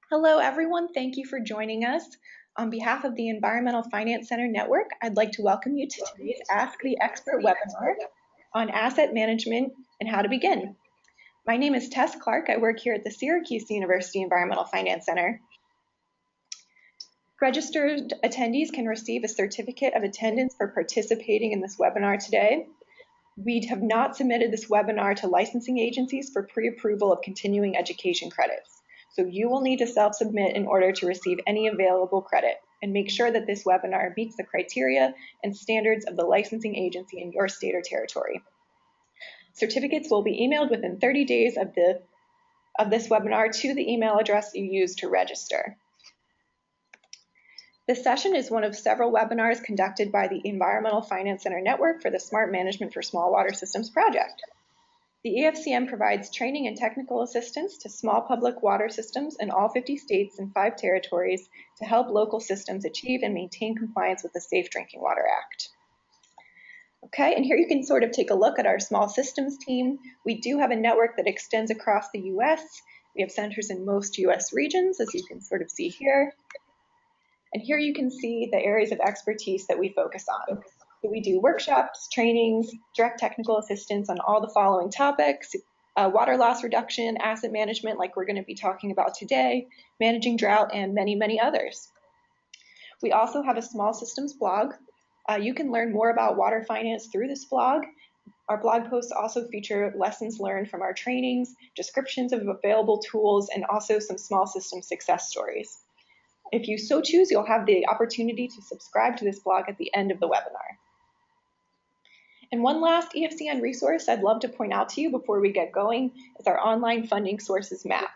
Hello, everyone. Thank you for joining us. On behalf of the Environmental Finance Center Network, I'd like to welcome you to today's Ask the Expert webinar on asset management and how to begin. My name is Tess Clark. I work here at the Syracuse University Environmental Finance Center. Registered attendees can receive a certificate of attendance for participating in this webinar today. We have not submitted this webinar to licensing agencies for pre-approval of continuing education credits. So you will need to self-submit in order to receive any available credit, and make sure that this webinar meets the criteria and standards of the licensing agency in your state or territory. Certificates will be emailed within 30 days of this webinar to the email address you used to register. This session is one of several webinars conducted by the Environmental Finance Center Network for the Smart Management for Small Water Systems project. The EFCM provides training and technical assistance to small public water systems in all 50 states and 5 territories to help local systems achieve and maintain compliance with the Safe Drinking Water Act. Okay, and here you can sort of take a look at our small systems team. We do have a network that extends across the US. We have centers in most US regions, as you can sort of see here. And here you can see the areas of expertise that we focus on. So we do workshops, trainings, direct technical assistance on all the following topics: water loss reduction, asset management, like we're going to be talking about today, managing drought, and many, many others. We also have a small systems blog. You can learn more about water finance through this blog. Our blog posts also feature lessons learned from our trainings, descriptions of available tools, and also some small system success stories. If you so choose, you'll have the opportunity to subscribe to this blog at the end of the webinar. And one last EFCN resource I'd love to point out to you before we get going is our online funding sources map.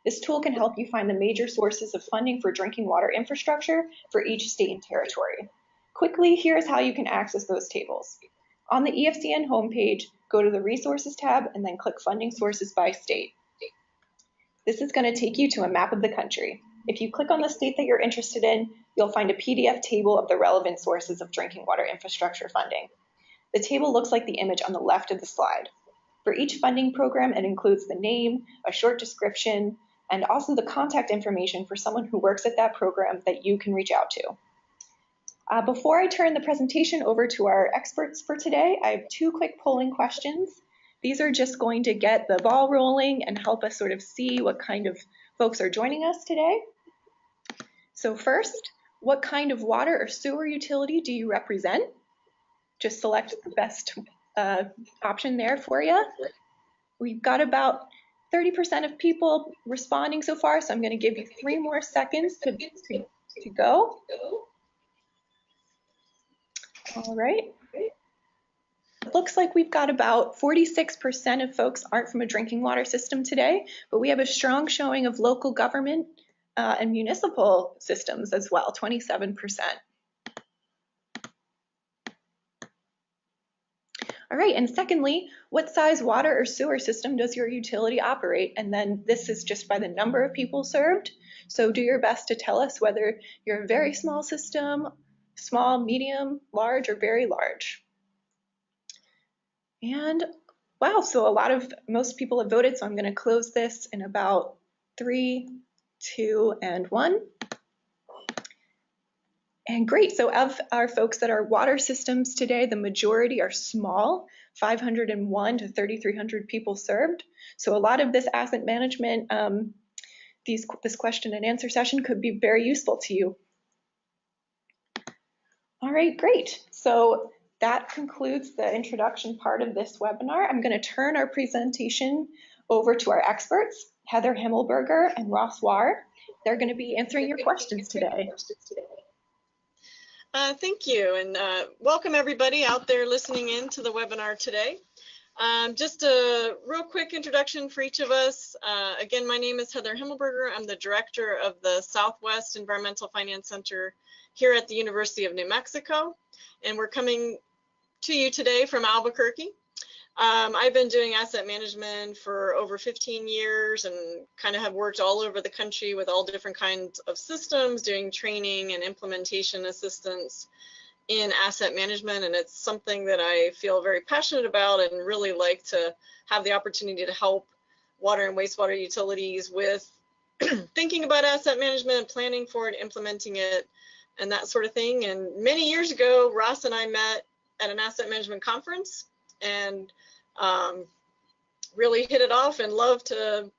This tool can help you find the major sources of funding for drinking water infrastructure for each state and territory. Quickly, here's how you can access those tables. On the EFCN homepage, go to the Resources tab and then click Funding Sources by State. This is going to take you to a map of the country. If you click on the state that you're interested in, you'll find a PDF table of the relevant sources of drinking water infrastructure funding. The table looks like the image on the left of the slide. For each funding program, it includes the name, a short description, and also the contact information for someone who works at that program that you can reach out to. Before I turn the presentation over to our experts for today, I have 2 quick polling questions. These are just going to get the ball rolling and help us sort of see what kind of folks are joining us today. So first, what kind of water or sewer utility do you represent? Just select the best option there for you. We've got about 30% of people responding so far, so I'm going to give you 3 more seconds to go. All right. It looks like we've got about 46% of folks aren't from a drinking water system today, but we have a strong showing of local government and municipal systems as well, 27%. All right, and secondly, what size water or sewer system does your utility operate? And then this is just by the number of people served. So do your best to tell us whether you're a very small system, small, medium, large, or very large. And wow, so most people have voted, so I'm going to close this in about 3, 2, and 1. And great, so of our folks that are water systems today, the majority are small, 501 to 3,300 people served. So a lot of this asset management, this question and answer session could be very useful to you. All right, great. So that concludes the introduction part of this webinar. I'm going to turn our presentation over to our experts, Heather Himmelberger and Ross Warr. They're going to be answering your questions today. Thank you, and welcome everybody out there listening in to the webinar today. Just a real quick introduction for each of us. Again, my name is Heather Himmelberger. I'm the director of the Southwest Environmental Finance Center here at the University of New Mexico, and we're coming to you today from Albuquerque. I've been doing asset management for over 15 years and kind of have worked all over the country with all different kinds of systems, doing training and implementation assistance in asset management. And it's something that I feel very passionate about and really like to have the opportunity to help water and wastewater utilities with thinking about asset management, planning for it, implementing it, and that sort of thing. And many years ago, Ross and I met at an asset management conference and really hit it off and love to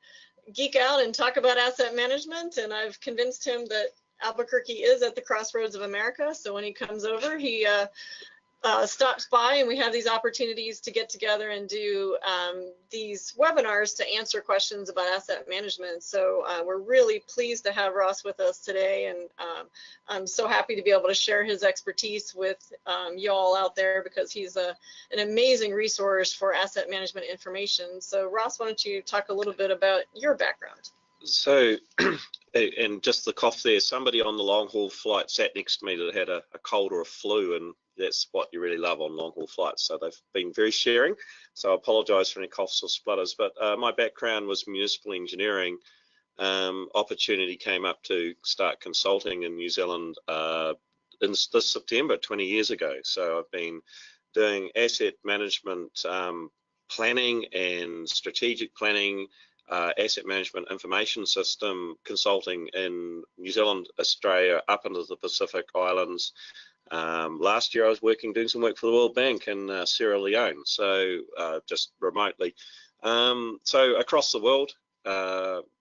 geek out and talk about asset management. And I've convinced him that Albuquerque is at the crossroads of America. So when he comes over, he stops by, and we have these opportunities to get together and do these webinars to answer questions about asset management. So we're really pleased to have Ross with us today, and I'm so happy to be able to share his expertise with you all out there, because he's an amazing resource for asset management information. So Ross, why don't you talk a little bit about your background? So, and just the cough there, somebody on the long haul flight sat next to me that had a cold or a flu, and that's what you really love on long haul flights. So they've been very sharing. So I apologise for any coughs or splutters, but my background was municipal engineering. Opportunity came up to start consulting in New Zealand in this September, 20 years ago. So I've been doing asset management planning and strategic planning, asset management information system consulting in New Zealand, Australia, up into the Pacific Islands. Last year I was doing some work for the World Bank in Sierra Leone, so just remotely. So across the world,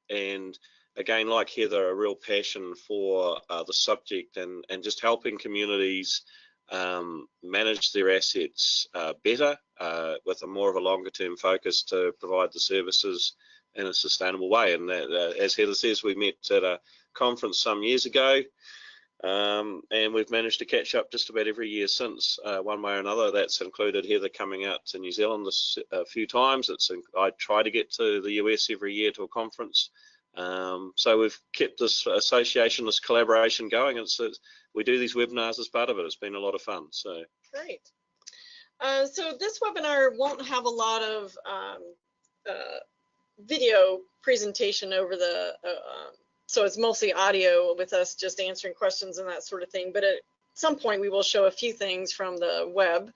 and again, like Heather, a real passion for the subject and just helping communities manage their assets better with a more of a longer term focus to provide the services in a sustainable way. And as Heather says, we met at a conference some years ago, and we've managed to catch up just about every year since, one way or another. That's included Heather coming out to New Zealand a few times. I try to get to the US every year to a conference. So we've kept this association, this collaboration going. We do these webinars as part of it. It's been a lot of fun. So great. So this webinar won't have a lot of video presentation over the so it's mostly audio with us just answering questions and that sort of thing, but at some point we will show a few things from the web.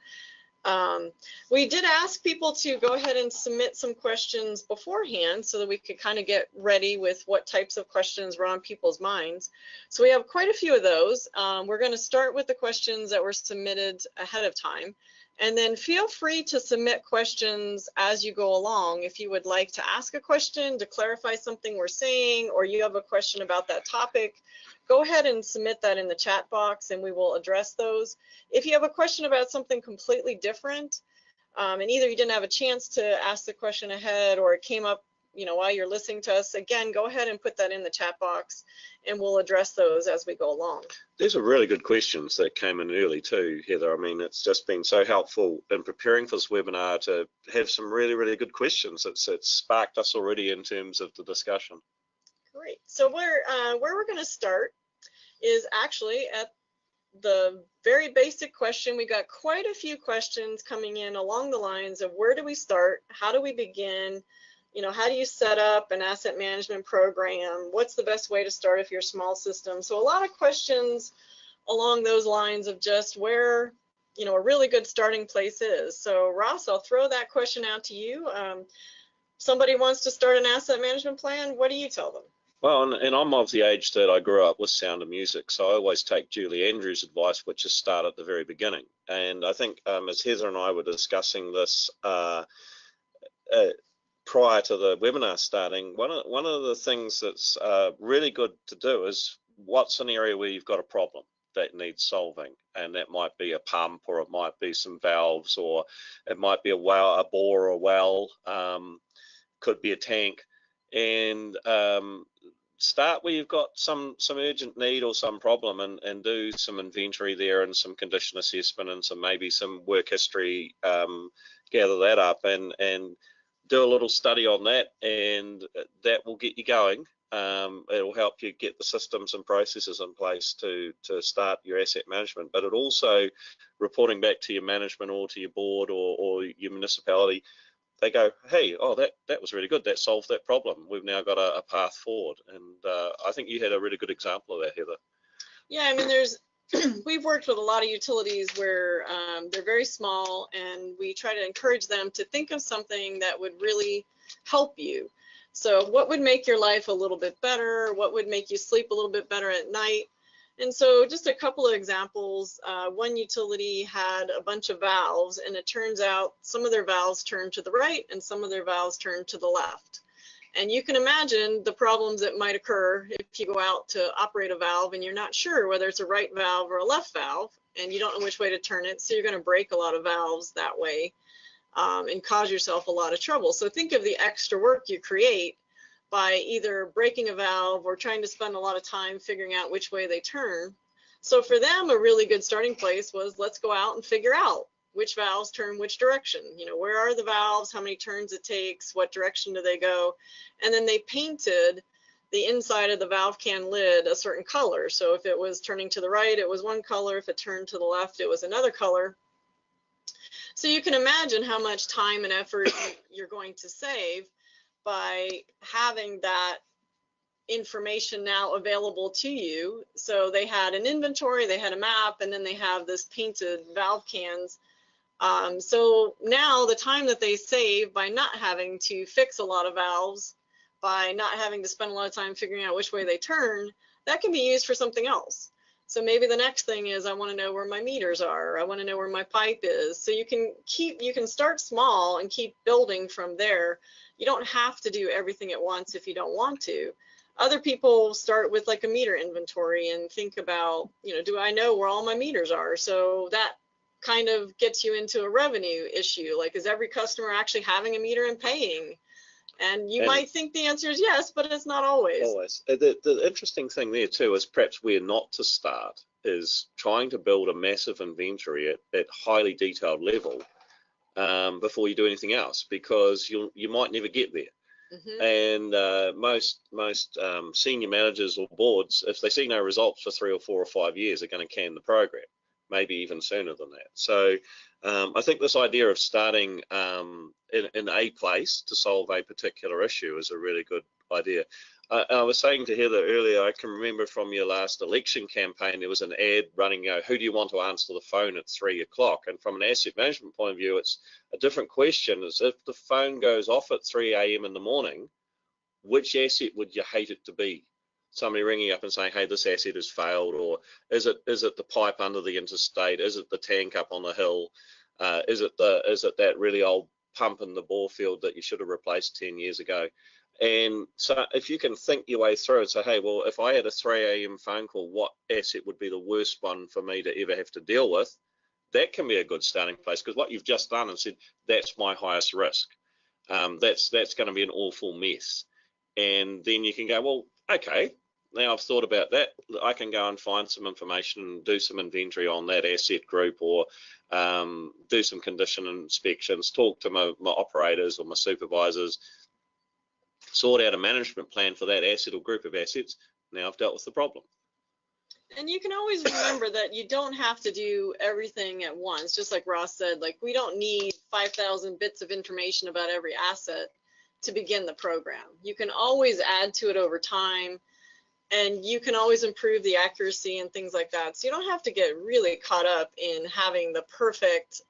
We did ask people to go ahead and submit some questions beforehand so that we could kind of get ready with what types of questions were on people's minds. So we have quite a few of those. We're going to start with the questions that were submitted ahead of time. And then feel free to submit questions as you go along. If you would like to ask a question to clarify something we're saying, or you have a question about that topic, go ahead and submit that in the chat box and we will address those. If you have a question about something completely different, and either you didn't have a chance to ask the question ahead or it came up while you're listening to us, again, go ahead and put that in the chat box and we'll address those as we go along. These are really good questions that came in early too, Heather. I mean, it's just been so helpful in preparing for this webinar to have some really, really good questions. It's sparked us already in terms of the discussion. Great. So where we're going to start is actually at the very basic question. We got quite a few questions coming in along the lines of where do we start? How do we begin? How do you set up an asset management program? What's the best way to start if you're a small system? So a lot of questions along those lines of just where, a really good starting place is. So Ross, I'll throw that question out to you. Somebody wants to start an asset management plan. What do you tell them? Well, and I'm of the age that I grew up with Sound of Music, so I always take Julie Andrews' advice, which is start at the very beginning. And I think as Heather and I were discussing this prior to the webinar starting, one of the things that's really good to do is what's an area where you've got a problem that needs solving, and that might be a pump, or it might be some valves, or it might be a bore or a well, could be a tank, and start where you've got some urgent need or some problem, and do some inventory there and some condition assessment and maybe some work history, gather that up and do a little study on that, and that will get you going. It'll help you get the systems and processes in place to start your asset management, but it also, reporting back to your management or to your board or your municipality, they go, hey, oh, that was really good, that solved that problem, we've now got a path forward. And I think you had a really good example of that, Heather. Yeah, I mean, we've worked with a lot of utilities where they're very small, and we try to encourage them to think of something that would really help you. So what would make your life a little bit better? What would make you sleep a little bit better at night? And so just a couple of examples. One utility had a bunch of valves, and it turns out some of their valves turned to the right and some of their valves turned to the left. And you can imagine the problems that might occur if you go out to operate a valve and you're not sure whether it's a right valve or a left valve, and you don't know which way to turn it. So you're going to break a lot of valves that way and cause yourself a lot of trouble. So think of the extra work you create by either breaking a valve or trying to spend a lot of time figuring out which way they turn. So for them, a really good starting place was, let's go out and figure out which valves turn which direction. You know, where are the valves, how many turns it takes, what direction do they go? And then they painted the inside of the valve can lid a certain color. So if it was turning to the right, it was one color. If it turned to the left, it was another color. So you can imagine how much time and effort you're going to save by having that information now available to you. So they had an inventory, they had a map, and then they have this painted valve cans. So now the time that they save by not having to fix a lot of valves, by not having to spend a lot of time figuring out which way they turn, that can be used for something else. So maybe the next thing is, I want to know where my meters are. I want to know where my pipe is. So you can start small and keep building from there. You don't have to do everything at once if you don't want to. Other people start with like a meter inventory and think about, you know, do I know where all my meters are? So that kind of gets you into a revenue issue. Like, is every customer actually having a meter and paying? And you might think the answer is yes, but it's not always. Always. The interesting thing there too is perhaps where not to start is trying to build a massive inventory at highly detailed level before you do anything else, because you might never get there. Mm-hmm. And most senior managers or boards, if they see no results for 3 or 4 or 5 years, are going to can the program, maybe even sooner than that. So I think this idea of starting in a place to solve a particular issue is a really good idea. I was saying to Heather earlier, I can remember from your last election campaign, there was an ad running, who do you want to answer the phone at 3 o'clock? And from an asset management point of view, it's a different question. Is if the phone goes off at 3 a.m. in the morning, which asset would you hate it to be? Somebody ringing up and saying, hey, this asset has failed, or is it the pipe under the interstate? Is it the tank up on the hill? Is it that really old pump in the bore field that you should have replaced 10 years ago? And so if you can think your way through and say, hey, well, if I had a 3 a.m. phone call, what asset would be the worst one for me to ever have to deal with? That can be a good starting place, because what you've just done and said, that's my highest risk. That's going to be an awful mess. And then you can go, well, okay, now I've thought about that. I can go and find some information and do some inventory on that asset group, or do some condition inspections, talk to my operators or my supervisors, sort out a management plan for that asset or group of assets. Now I've dealt with the problem. And you can always remember that you don't have to do everything at once. Just like Ross said, like, we don't need 5,000 bits of information about every asset to begin the program. You can always add to it over time, and you can always improve the accuracy and things like that. So you don't have to get really caught up in having the perfect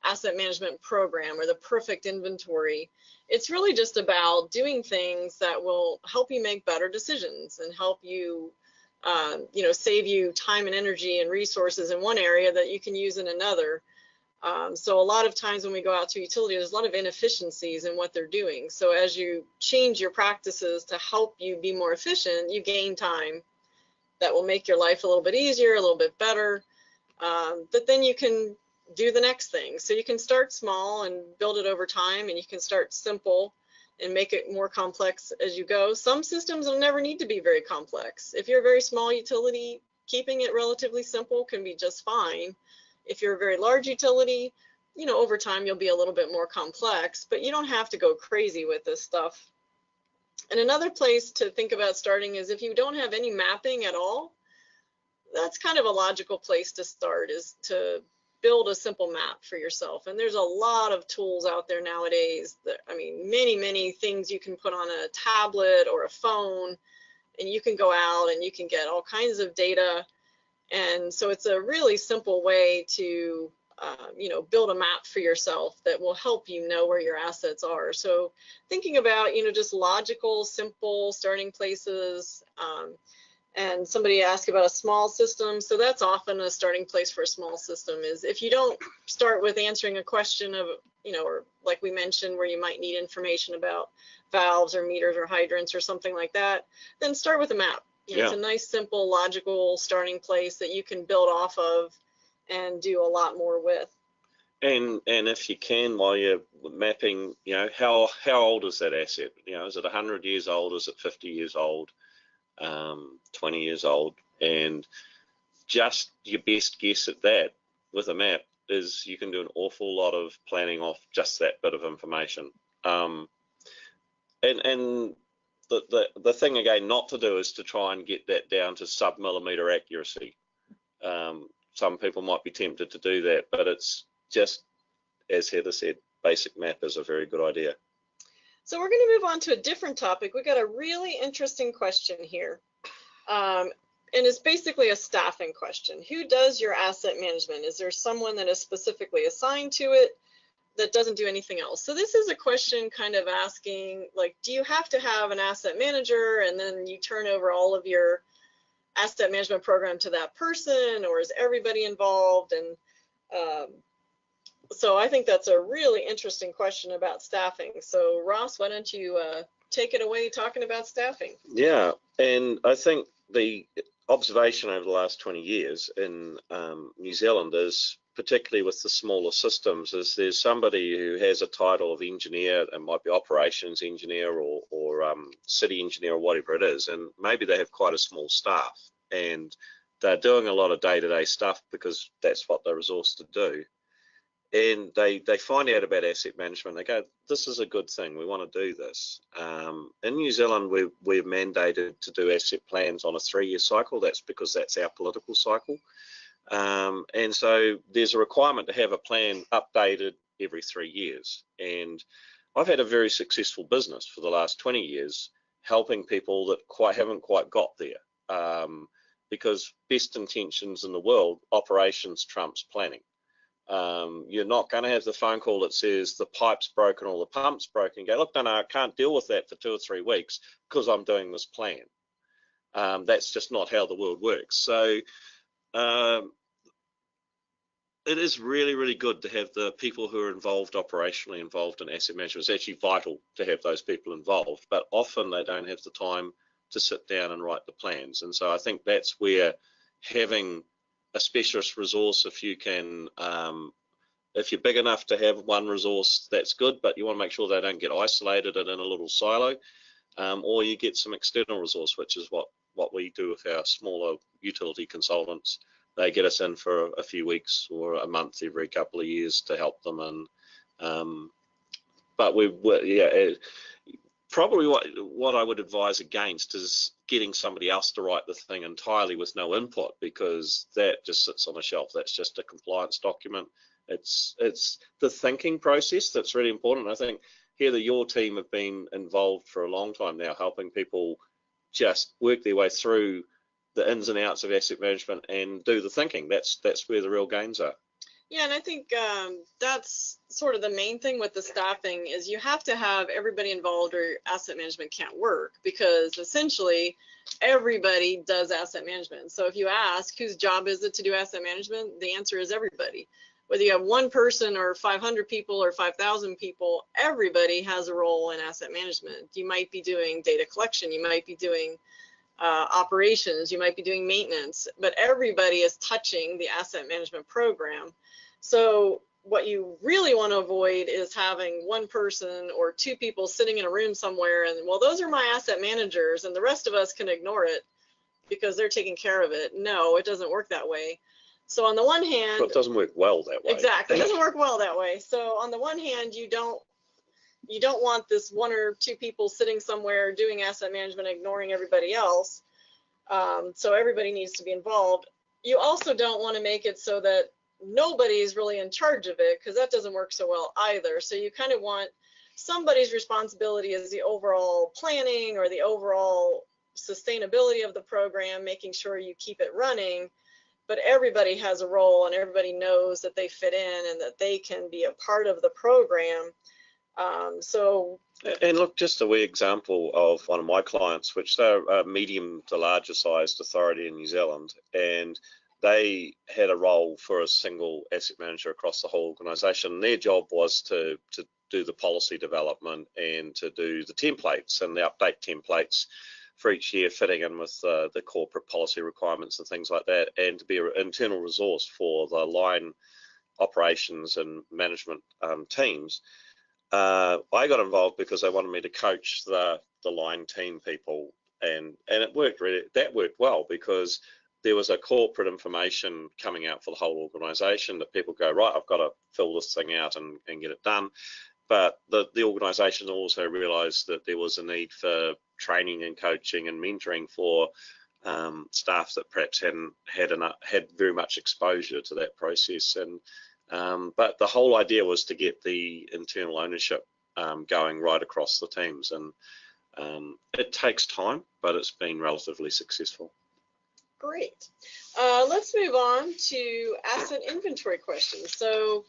asset management program or the perfect inventory. It's really just about doing things that will help you make better decisions and help you, save you time and energy and resources in one area that you can use in another. So a lot of times when we go out to utility, there's a lot of inefficiencies in what they're doing. So as you change your practices to help you be more efficient, you gain time that will make your life a little bit easier, a little bit better, but then you can do the next thing. So you can start small and build it over time, and you can start simple and make it more complex as you go. Some systems will never need to be very complex. If you're a very small utility, keeping it relatively simple can be just fine. If you're a very large utility, over time you'll be a little bit more complex, but you don't have to go crazy with this stuff. And another place to think about starting is if you don't have any mapping at all, that's kind of a logical place to start, is to build a simple map for yourself. And there's a lot of tools out there nowadays that, many things you can put on a tablet or a phone, and you can go out and you can get all kinds of data. And so it's a really simple way to you know, build a map for yourself that will help you know where your assets are. So thinking about, you know, just logical, simple starting places. And somebody asked about a small system. So that's often a starting place for a small system, is if you don't start with answering a question of, you know, or like we mentioned, where you might need information about valves or meters or hydrants or something like that, then start with a map. Yeah. It's a nice, simple, logical starting place that you can build off of and do a lot more with. And if you can, while you're mapping, you know, how old is that asset? You know, is it 100 years old? Is it 50 years old? 20 years old? And just your best guess at that with a map is you can do an awful lot of planning off just that bit of information. And the thing again not to do is to try and get that down to sub-millimeter accuracy. Some people might be tempted to do that, but it's just, as Heather said, basic map is a very good idea. So we're going to move on to a different topic. We got a really interesting question here. And it's basically a staffing question. Who does your asset management? Is there someone that is specifically assigned to it that doesn't do anything else? So this is a question kind of asking, like, do you have to have an asset manager and then you turn over all of your asset management program to that person, or is everybody involved? And so I think that's a really interesting question about staffing. So Ross, why don't you take it away talking about staffing? Yeah, and I think the observation over the last 20 years in New Zealand is, particularly with the smaller systems, is there's somebody who has a title of engineer, and might be operations engineer or city engineer or whatever it is, and maybe they have quite a small staff and they're doing a lot of day-to-day stuff because that's what they're resourced to do. And they find out about asset management. They go, this is a good thing. We want to do this. In New Zealand, we're mandated to do asset plans on a 3-year cycle. That's because that's our political cycle. And so there's a requirement to have a plan updated every 3 years. And I've had a very successful business for the last 20 years, helping people that haven't quite got there. Because best intentions in the world, operations trumps planning. You're not going to have the phone call that says the pipe's broken or the pump's broken. Go, look, no, I can't deal with that for 2 or 3 weeks because I'm doing this plan. That's just not how the world works. So it is really, really good to have the people who are operationally involved in asset management. It's actually vital to have those people involved, but often they don't have the time to sit down and write the plans. And so I think that's where having a specialist resource, if you can, if you're big enough to have one resource, that's good, but you want to make sure they don't get isolated and in a little silo, or you get some external resource, which is what we do with our smaller utility consultants. They get us in for a few weeks or a month every couple of years to help them. And but probably what I would advise against is getting somebody else to write the thing entirely with no input, because that just sits on a shelf. That's just a compliance document. It's the thinking process that's really important. I think, Heather, your team have been involved for a long time now, helping people just work their way through the ins and outs of asset management and do the thinking. That's where the real gains are. Yeah, and I think that's sort of the main thing with the staffing is you have to have everybody involved or asset management can't work, because essentially everybody does asset management. So if you ask whose job is it to do asset management, the answer is everybody. Whether you have one person or 500 people or 5,000 people, everybody has a role in asset management. You might be doing data collection, you might be doing operations, you might be doing maintenance, but everybody is touching the asset management program. So what you really want to avoid is having one person or 2 people sitting in a room somewhere and, well, those are my asset managers and the rest of us can ignore it because they're taking care of it. No, it doesn't work that way. So on the one hand, but it doesn't work well that way. Exactly, it doesn't work well that way. So on the one hand, you don't want this 1 or 2 people sitting somewhere doing asset management, ignoring everybody else. So everybody needs to be involved. You also don't want to make it so that nobody's really in charge of it, because that doesn't work so well either. So you kind of want somebody's responsibility as the overall planning or the overall sustainability of the program, making sure you keep it running, but everybody has a role and everybody knows that they fit in and that they can be a part of the program. And look, just a wee example of one of my clients, which they're a medium to larger sized authority in New Zealand, and they had a role for a single asset manager across the whole organisation. Their job was to do the policy development and to do the templates and the update templates for each year, fitting in with the corporate policy requirements and things like that, and to be an internal resource for the line operations and management teams. I got involved because they wanted me to coach the line team people, and it worked really. That worked well because there was a corporate information coming out for the whole organisation that people go, right, I've got to fill this thing out and get it done. But the organisation also realised that there was a need for training and coaching and mentoring for staff that perhaps hadn't had very much exposure to that process. And but the whole idea was to get the internal ownership going right across the teams, and it takes time, but it's been relatively successful. Great. Let's move on to asset inventory questions. So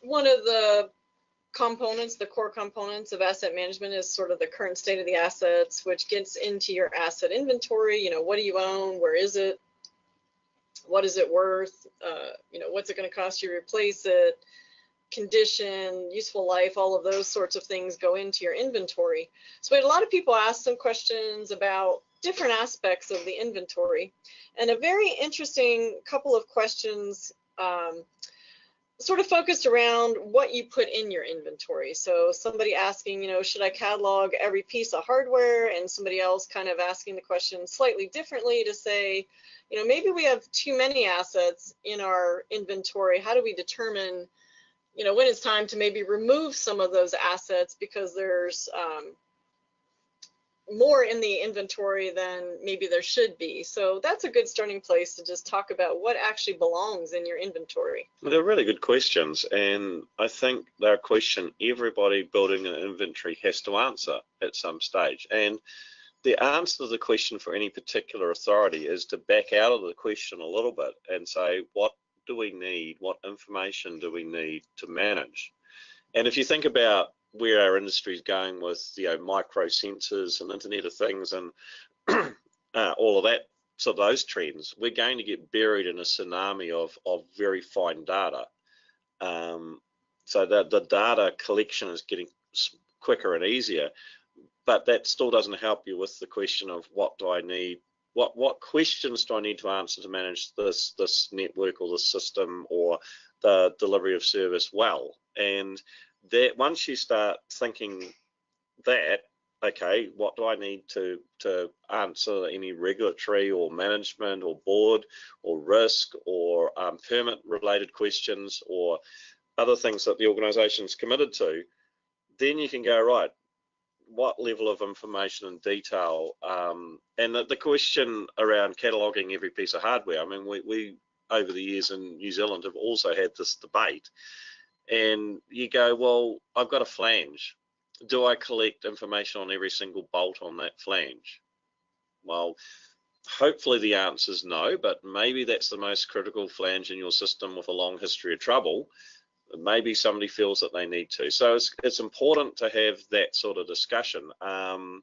one of the components, the core components of asset management is sort of the current state of the assets, which gets into your asset inventory. You know, what do you own? Where is it? What is it worth? You know, what's it going to cost you to replace it? Condition, useful life, all of those sorts of things go into your inventory. So we had a lot of people ask some questions about different aspects of the inventory, and a very interesting couple of questions sort of focused around what you put in your inventory. So somebody asking, you know, should I catalog every piece of hardware? And somebody else kind of asking the question slightly differently to say, you know, maybe we have too many assets in our inventory. How do we determine, you know, when it's time to maybe remove some of those assets because there's more in the inventory than maybe there should be? So that's a good starting place to just talk about what actually belongs in your inventory. Well, they're really good questions, and I think they're a question everybody building an inventory has to answer at some stage. And the answer to the question for any particular authority is to back out of the question a little bit and say, what do we need? What information do we need to manage? And if you think about where our industry is going with, you know, micro sensors and Internet of Things and all of that, so those trends, we're going to get buried in a tsunami of very fine data. So the data collection is getting quicker and easier, but that still doesn't help you with the question of what do I need? What questions do I need to answer to manage this network or this system or the delivery of service well? And that once you start thinking that, okay, what do I need to answer any regulatory or management or board or risk or permit related questions or other things that the organization's committed to, then you can go, right, what level of information and detail, and the question around cataloging every piece of hardware. I mean, we over the years in New Zealand have also had this debate, and you go, well, I've got a flange. Do I collect information on every single bolt on that flange? Well, hopefully the answer is no, but maybe that's the most critical flange in your system with a long history of trouble. Maybe somebody feels that they need to. So it's important to have that sort of discussion. And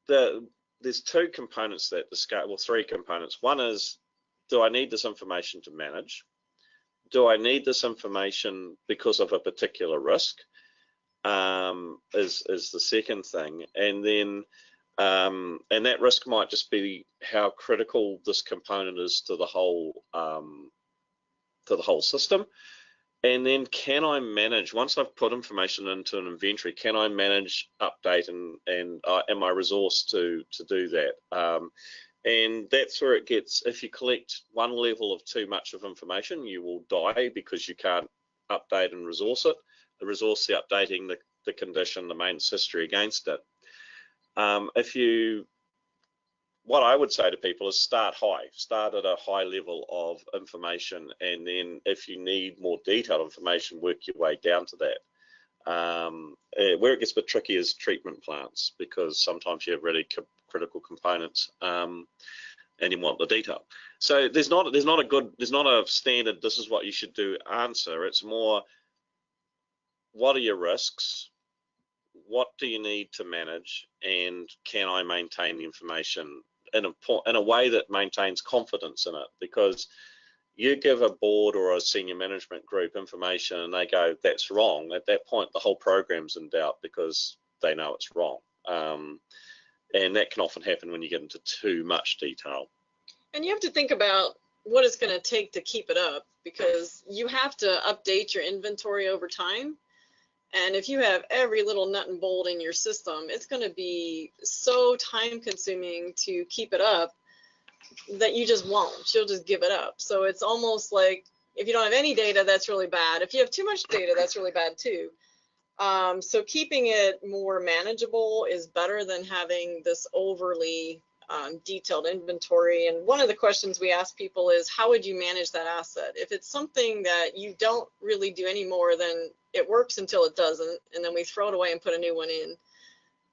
there's two components that discuss, well, three components. One is, do I need this information to manage? Do I need this information because of a particular risk? Is the second thing. And then and that risk might just be how critical this component is to the whole system. And then can I manage, once I've put information into an inventory, can I manage, update, and am I resourced to do that? And that's where it gets, if you collect one level of too much of information, you will die because you can't update and resource it. The resource, the updating, the condition, the maintenance history against it. What I would say to people is start high, start at a high level of information, and then if you need more detailed information, work your way down to that. Where it gets a bit tricky is treatment plants, because sometimes you have really critical components. and you want the detail. So there's not a standard, this is what you should do answer. It's more, what are your risks? What do you need to manage, and can I maintain the information in a way that maintains confidence in it? Because you give a board or a senior management group information and they go, that's wrong. At that point, the whole program's in doubt because they know it's wrong. And that can often happen when you get into too much detail. And you have to think about what it's going to take to keep it up, because you have to update your inventory over time. And if you have every little nut and bolt in your system, it's going to be so time consuming to keep it up that you just won't. You'll just give it up. So it's almost like if you don't have any data, that's really bad. If you have too much data, that's really bad too. So keeping it more manageable is better than having this overly detailed inventory. And one of the questions we ask people is, how would you manage that asset? If it's something that you don't really do anymore, then it works until it doesn't, and then we throw it away and put a new one in.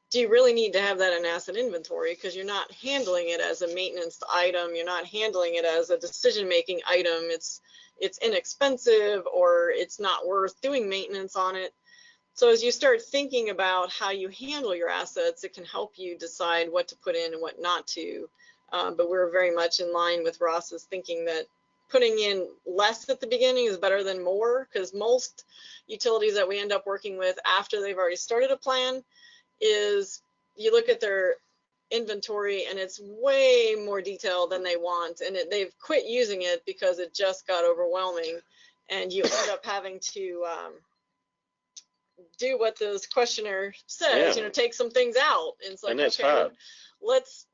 Do you really need to have that in asset inventory? Because you're not handling it as a maintenance item. You're not handling it as a decision-making item. It's inexpensive, or it's not worth doing maintenance on it. So as you start thinking about how you handle your assets, it can help you decide what to put in and what not to. But we're very much in line with Ross's thinking that putting in less at the beginning is better than more, because most utilities that we end up working with after they've already started a plan is you look at their inventory and it's way more detailed than they want, and they've quit using it because it just got overwhelming, and you end up having to do what this questionnaire says, you know, take some things out. And it's like, and that's okay, hard. Let's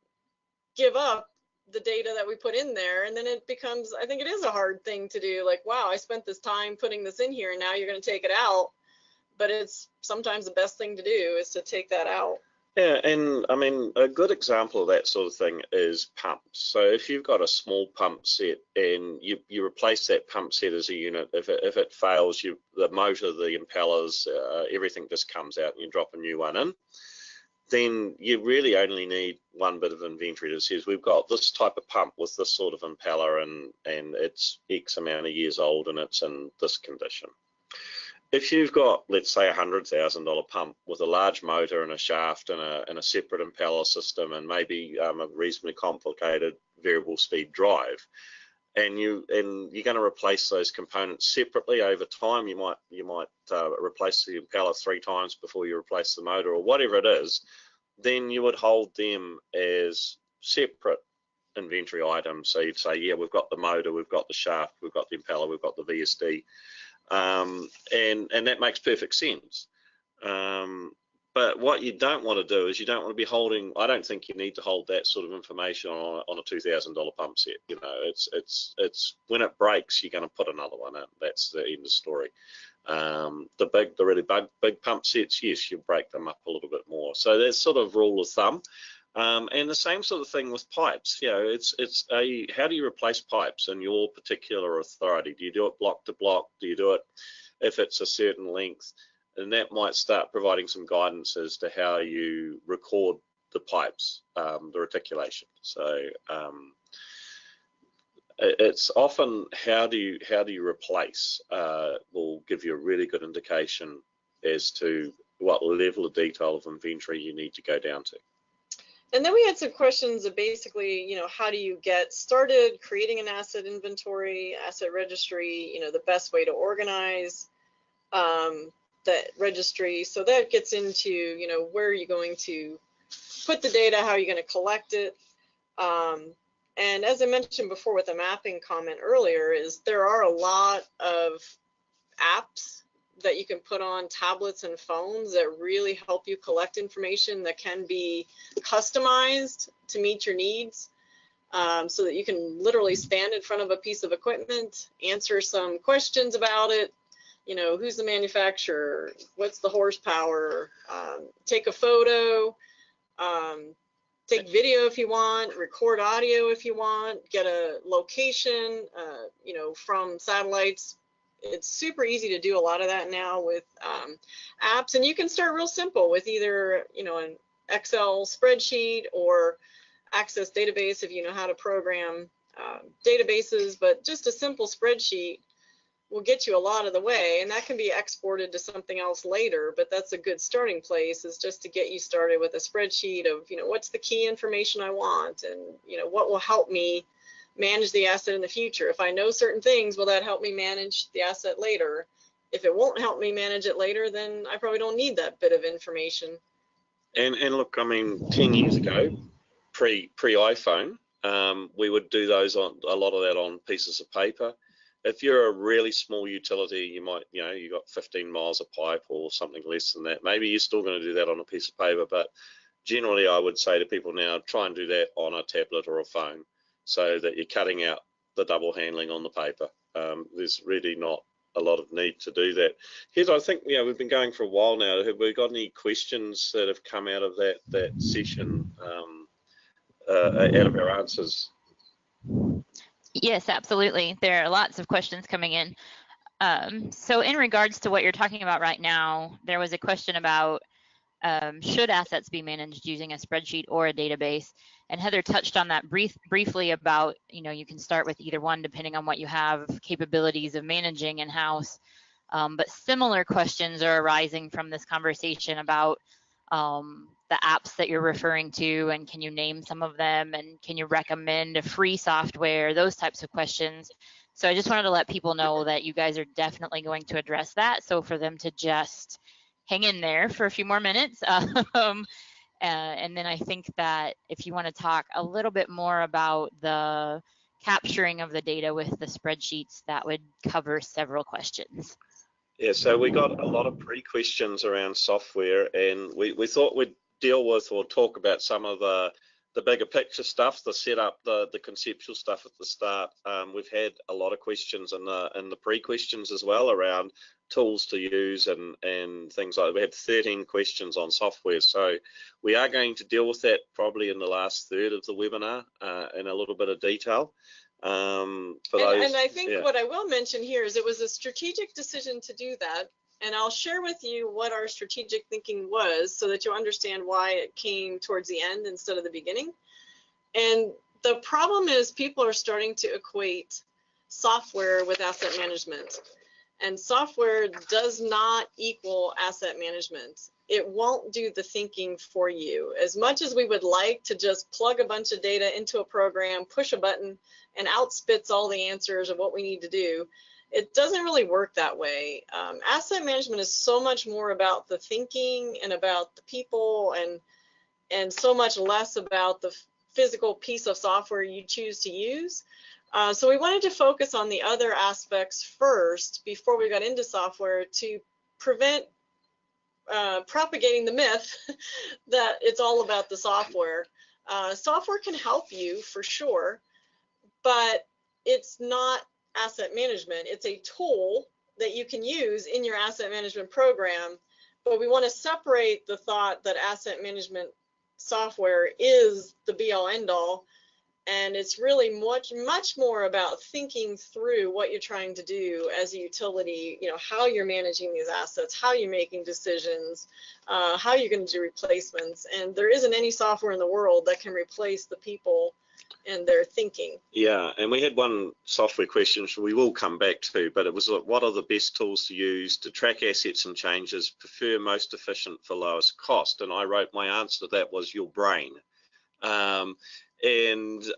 give up the data that we put in there. And then it becomes, I think it is a hard thing to do. Like, wow, I spent this time putting this in here and now you're going to take it out. But it's sometimes the best thing to do is to take that out. Yeah, and I mean, a good example of that sort of thing is pumps. So if you've got a small pump set and you replace that pump set as a unit, if it fails, the motor, the impellers, everything just comes out and you drop a new one in, then you really only need one bit of inventory that says we've got this type of pump with this sort of impeller and it's X amount of years old and it's in this condition. If you've got, let's say, $100,000 pump with a large motor and a shaft and a separate impeller system and maybe a reasonably complicated variable speed drive, and you're going to replace those components separately over time, you might replace the impeller 3 times before you replace the motor or whatever it is, then you would hold them as separate inventory items. So you'd say, yeah, we've got the motor, we've got the shaft, we've got the impeller, we've got the VSD. And that makes perfect sense. But what you don't want to do is you don't want to be holding, I don't think you need to hold that sort of information on a $2,000 pump set. You know, it's when it breaks, you're going to put another one in. That's the end of the story. The really big pump sets, yes, you break them up a little bit more. So that's sort of rule of thumb. And the same sort of thing with pipes. You know, how do you replace pipes in your particular authority? Do you do it block to block? Do you do it if it's a certain length? And that might start providing some guidance as to how you record the pipes, the reticulation. So it's often how do you replace will give you a really good indication as to what level of detail of inventory you need to go down to. And then we had some questions of basically, you know, how do you get started creating an asset inventory, asset registry, you know, the best way to organize that registry. So that gets into, you know, where are you going to put the data, how are you going to collect it? And as I mentioned before with the mapping comment earlier, is there are a lot of apps that you can put on tablets and phones that really help you collect information that can be customized to meet your needs, so that you can literally stand in front of a piece of equipment, answer some questions about it, you know, who's the manufacturer, what's the horsepower, take a photo, take video if you want, record audio if you want, get a location, you know, from satellites. It's super easy to do a lot of that now with apps, and you can start real simple with either, you know, an Excel spreadsheet or access database if you know how to program databases, but just a simple spreadsheet will get you a lot of the way, and that can be exported to something else later, but that's a good starting place, is just to get you started with a spreadsheet of, what's the key information I want, and, what will help me manage the asset in the future. If I know certain things, will that help me manage the asset later? If it won't help me manage it later, then I probably don't need that bit of information. And look, I mean, 10 years ago, pre-iPhone, we would do those on a lot of that on pieces of paper. If you're a really small utility, you might, you got 15 miles of pipe or something less than that. Maybe you're still going to do that on a piece of paper, but generally I would say to people now, try and do that on a tablet or a phone so that you're cutting out the double handling on the paper. There's really not a lot of need to do that. Here's, I think, we've been going for a while now. Have we got any questions that have come out of that session, out of our answers? Yes, absolutely. There are lots of questions coming in. So in regards to what you're talking about right now, there was a question about should assets be managed using a spreadsheet or a database? And Heather touched on that briefly about, you can start with either one depending on what you have capabilities of managing in-house. But similar questions are arising from this conversation about the apps that you're referring to, and can you name some of them, and can you recommend a free software, those types of questions. So I just wanted to let people know that you guys are definitely going to address that. So for them to just hang in there for a few more minutes. And then I think that if you want to talk a little bit more about the capturing of the data with the spreadsheets, that would cover several questions. Yeah, so we got a lot of pre-questions around software, and we thought we'd deal with or talk about some of the bigger picture stuff, the setup, the conceptual stuff at the start. We've had a lot of questions in the pre-questions as well around tools to use and things like that. We had 13 questions on software, so we are going to deal with that probably in the last third of the webinar in a little bit of detail. And I think what I will mention here is it was a strategic decision to do that, and I'll share with you what our strategic thinking was so that you understand why it came towards the end instead of the beginning. And the problem is people are starting to equate software with asset management, and software does not equal asset management. It won't do the thinking for you. As much as we would like to just plug a bunch of data into a program, push a button, and out spits all the answers of what we need to do, it doesn't really work that way. Asset management is so much more about the thinking and about the people, and so much less about the physical piece of software you choose to use. So we wanted to focus on the other aspects first before we got into software to prevent propagating the myth that it's all about the software. Software can help you for sure, but it's not asset management. It's a tool that you can use in your asset management program, but we want to separate the thought that asset management software is the be-all end-all, and it's really much more about thinking through what you're trying to do as a utility, how you're managing these assets, how you're making decisions, how you're going to do replacements. And there isn't any software in the world that can replace the people and their thinking. Yeah, and we had one software question which we will come back to, but it was what are the best tools to use to track assets and changes, prefer most efficient for lowest cost? And I wrote my answer to that was your brain. And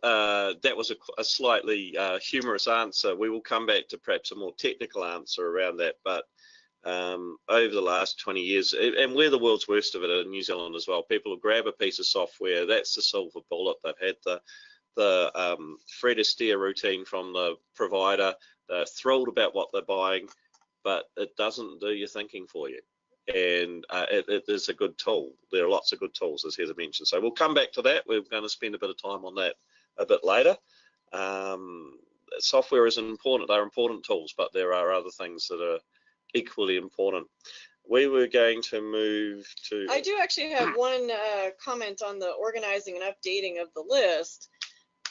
that was a slightly humorous answer. We will come back to perhaps a more technical answer around that, but over the last 20 years, and we're the world's worst of it in New Zealand as well, people will grab a piece of software, that's the silver bullet. They've had the Fred Astaire routine from the provider, they're thrilled about what they're buying, but it doesn't do your thinking for you. And it is a good tool. There are lots of good tools, as Heather mentioned. So we'll come back to that. We're going to spend a bit of time on that a bit later. Software is important. They're important tools, but there are other things that are equally important. We were going to move to... I do actually have one comment on the organizing and updating of the list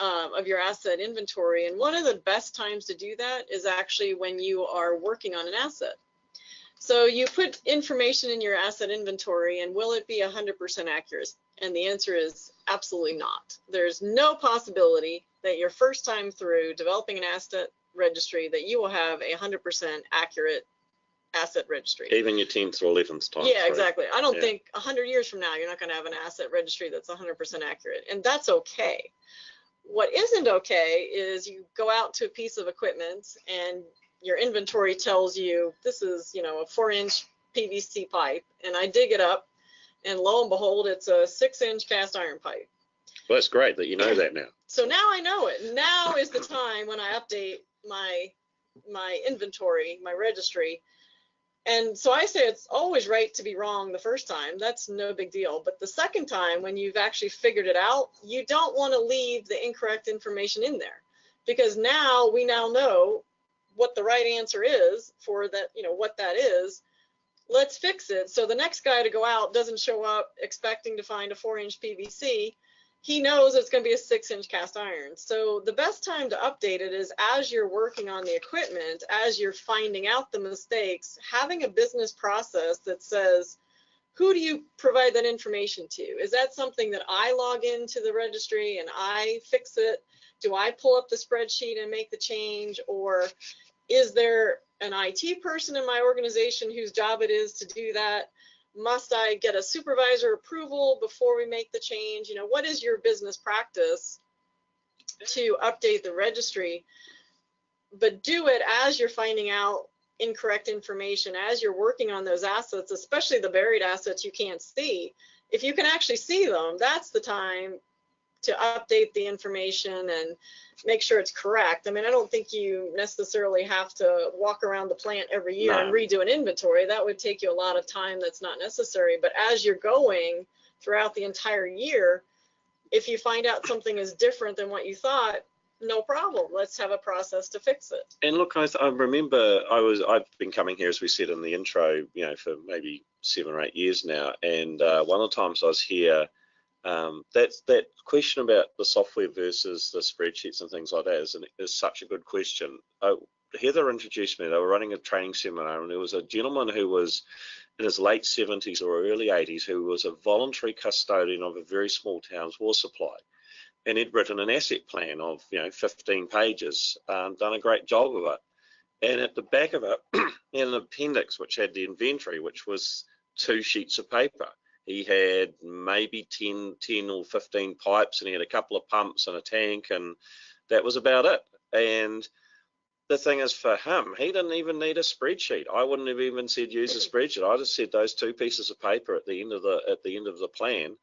of your asset inventory. And one of the best times to do that is actually when you are working on an asset. So you put information in your asset inventory, and will it be 100% accurate? And the answer is absolutely not. There's no possibility that your first time through developing an asset registry that you will have a 100% accurate asset registry. Even your 10th or 11th time. Yeah, exactly. I don't think 100 years from now you're not going to have an asset registry that's 100% accurate, and that's okay. What isn't okay is you go out to a piece of equipment and your inventory tells you this is, you know, a 4-inch PVC pipe, and I dig it up, and lo and behold, it's a 6-inch cast iron pipe. Well, that's great that you know that now. So now I know it. Now is the time when I update my inventory, my registry. And so I say it's always right to be wrong the first time. That's no big deal. But the second time, when you've actually figured it out, you don't want to leave the incorrect information in there, because now we now know what the right answer is for that, you know, what that is. Let's fix it. So the next guy to go out doesn't show up expecting to find a 4-inch PVC. He knows it's going to be a 6-inch cast iron. So the best time to update it is as you're working on the equipment, as you're finding out the mistakes, having a business process that says, who do you provide that information to? Is that something that I log into the registry and I fix it? Do I pull up the spreadsheet and make the change? Or is there an IT person in my organization whose job it is to do that? Must I get a supervisor approval before we make the change? You know, what is your business practice to update the registry? But do it as you're finding out incorrect information, as you're working on those assets, especially the buried assets you can't see. If you can actually see them, that's the time to update the information and make sure it's correct. I mean, I don't think you necessarily have to walk around the plant every year and redo an inventory. That would take you a lot of time that's not necessary. But as you're going throughout the entire year, if you find out something is different than what you thought, no problem. Let's have a process to fix it. And look, I remember I've been coming here, as we said in the intro, you know, for maybe 7 or 8 years now. And one of the times I was here, that question about the software versus the spreadsheets and things like that is such a good question. Heather introduced me. They were running a training seminar, and there was a gentleman who was in his late 70s or early 80s who was a voluntary custodian of a very small town's water supply, and he'd written an asset plan of 15 pages, done a great job of it. And at the back of it, he had an appendix which had the inventory, which was 2 sheets of paper. He had maybe 10 or 15 pipes, and he had a couple of pumps and a tank, and that was about it. And the thing is, for him, he didn't even need a spreadsheet. I wouldn't have even said use a spreadsheet. I just said those 2 pieces of paper at the end of the plan,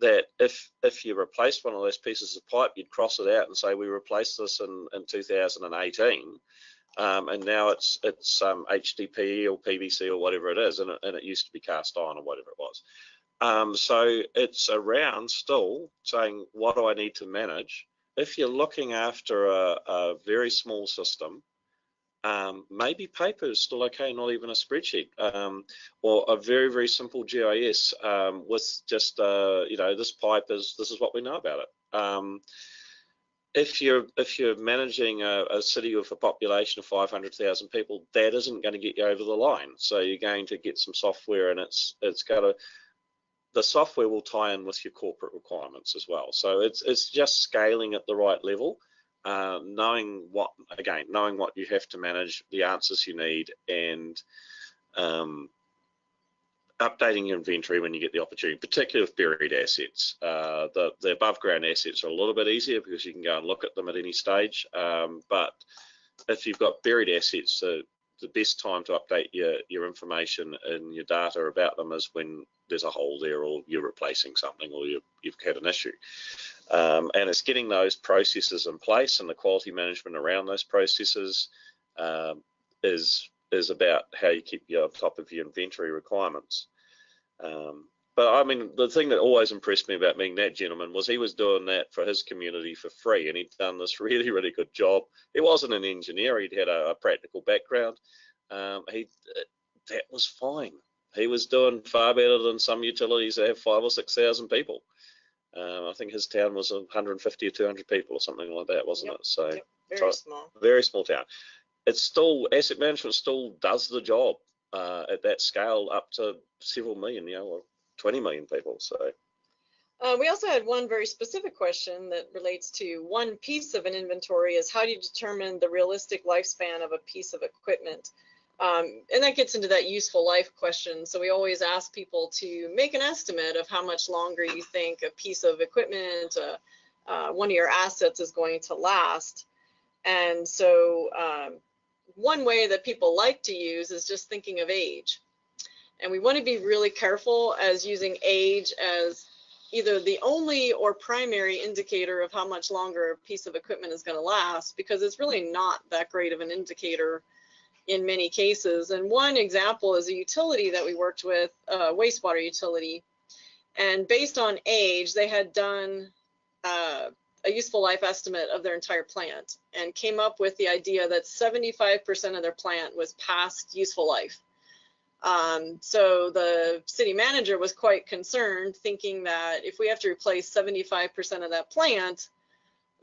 that if you replaced one of those pieces of pipe, you'd cross it out and say we replaced this in 2018. And now it's HDPE or PVC or whatever it is, and it used to be cast iron or whatever it was. So it's around still saying, what do I need to manage? If you're looking after a very small system, maybe paper is still okay, not even a spreadsheet, or a very, very simple GIS with just this pipe this is what we know about it. If you're managing a city with a population of 500,000 people, that isn't going to get you over the line. So you're going to get some software, and the software will tie in with your corporate requirements as well. So it's just scaling at the right level, knowing what you have to manage, the answers you need, and updating your inventory when you get the opportunity, particularly with buried assets. The above ground assets are a little bit easier because you can go and look at them at any stage. But if you've got buried assets, the best time to update your information and your data about them is when there's a hole there, or you're replacing something, or you've had an issue. And it's getting those processes in place, and the quality management around those processes is about how you keep you on top of your inventory requirements. But I mean, the thing that always impressed me about meeting that gentleman was he was doing that for his community for free, and he'd done this really, really good job. He wasn't an engineer, he'd had a practical background. That was fine. He was doing far better than some utilities that have 5,000 or 6,000 people. I think his town was 150 or 200 people or something like that, wasn't it? So, very small. Very small town. It's still, asset management still does the job. at that scale up to several million, or 20 million people. So we also had one very specific question that relates to one piece of an inventory is how do you determine the realistic lifespan of a piece of equipment? And that gets into that useful life question. So we always ask people to make an estimate of how much longer you think a piece of equipment, one of your assets is going to last. And so one way that people like to use is just thinking of age. And we want to be really careful as using age as either the only or primary indicator of how much longer a piece of equipment is going to last, because it's really not that great of an indicator in many cases. And one example is a utility that we worked with, a wastewater utility. And based on age, they had done a useful life estimate of their entire plant and came up with the idea that 75% of their plant was past useful life. So the city manager was quite concerned, thinking that if we have to replace 75% of that plant,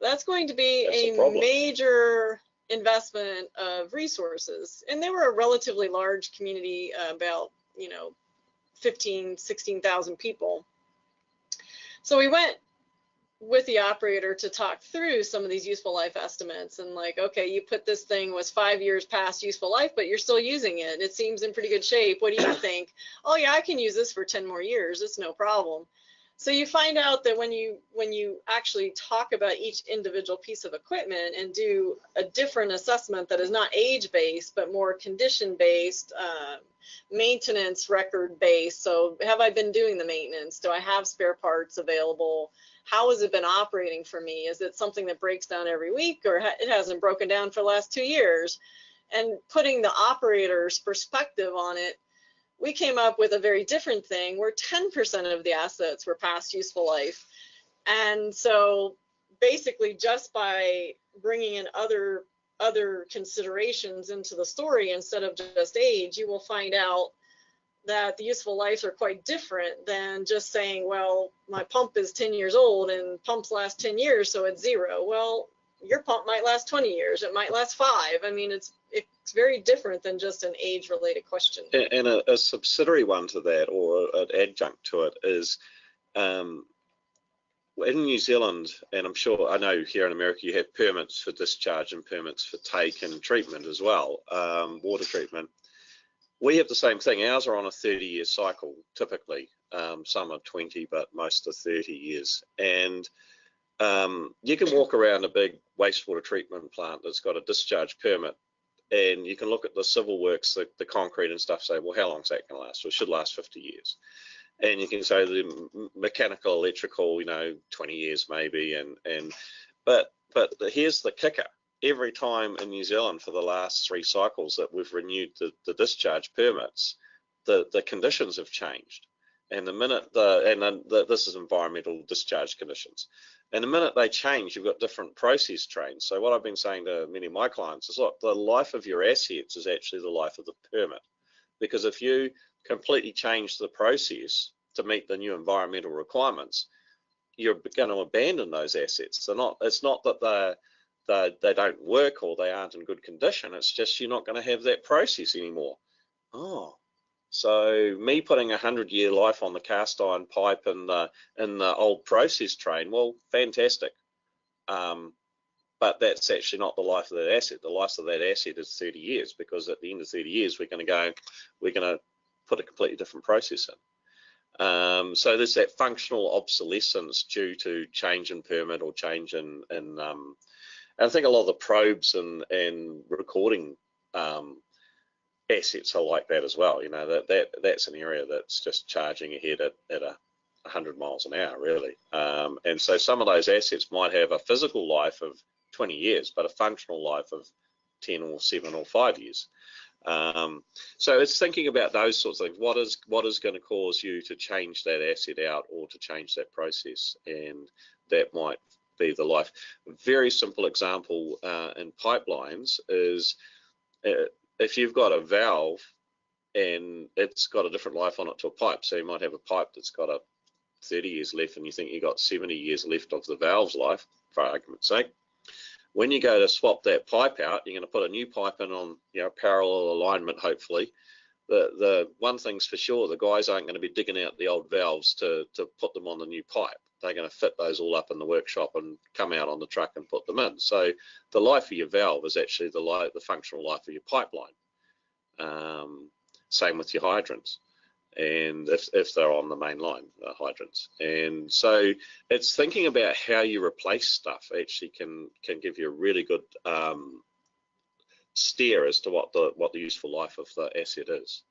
that's going to be a major investment of resources. And they were a relatively large community, about 16,000 people. So we went with the operator to talk through some of these useful life estimates and like, okay, you put this thing was 5 years past useful life, but you're still using it. It seems in pretty good shape. What do you think? Oh yeah, I can use this for 10 more years. It's no problem. So you find out that when you actually talk about each individual piece of equipment and do a different assessment that is not age-based, but more condition-based, maintenance record-based. So have I been doing the maintenance? Do I have spare parts available? How has it been operating for me? Is it something that breaks down every week, or it hasn't broken down for the last 2 years? And putting the operator's perspective on it, we came up with a very different thing where 10% of the assets were past useful life. And so basically just by bringing in other considerations into the story instead of just age, you will find out that the useful lives are quite different than just saying, well, my pump is 10 years old and pumps last 10 years, so it's 0. Well, your pump might last 20 years, it might last 5. I mean, it's very different than just an age-related question. And a subsidiary one to that, or an adjunct to it, is in New Zealand, and I know here in America you have permits for discharge and permits for take and treatment as well, water treatment. We have the same thing. Ours are on a 30-year cycle, typically. Some are 20, but most are 30 years. And you can walk around a big wastewater treatment plant that's got a discharge permit, and you can look at the civil works, the concrete and stuff, say, well, how long is that going to last? Well, it should last 50 years. And you can say the mechanical, electrical, 20 years maybe. But here's the kicker. Every time in New Zealand for the last 3 cycles that we've renewed the discharge permits, the conditions have changed. And the minute this is environmental discharge conditions. And the minute they change, you've got different process trains. So what I've been saying to many of my clients is, look, the life of your assets is actually the life of the permit. Because if you completely change the process to meet the new environmental requirements, you're going to abandon those assets. It's not that they don't work or they aren't in good condition. It's just you're not going to have that process anymore. Oh, so me putting 100-year life on the cast iron pipe in the old process train, well, fantastic. But that's actually not the life of that asset. The life of that asset is 30 years, because at the end of 30 years, we're going to put a completely different process in. So there's that functional obsolescence due to change in permit or change in and I think a lot of the probes and recording assets are like that as well. That's an area that's just charging ahead at 100 miles an hour, really. And so some of those assets might have a physical life of 20 years, but a functional life of 10 or 7 or 5 years. So it's thinking about those sorts of things. What is going to cause you to change that asset out or to change that process? And that might be the life. A very simple example in pipelines is if you've got a valve and it's got a different life on it to a pipe. So you might have a pipe that's got 30 years left and you think you've got 70 years left of the valve's life, for argument's sake. When you go to swap that pipe out, you're going to put a new pipe in on parallel alignment, hopefully. the one thing's for sure, the guys aren't going to be digging out the old valves to put them on the new pipe. They're going to fit those all up in the workshop and come out on the truck and put them in. So the life of your valve is actually the functional life of your pipeline. Same with your hydrants, and if they're on the main line, hydrants. And so it's thinking about how you replace stuff actually can give you a really good steer as to what the useful life of the asset is.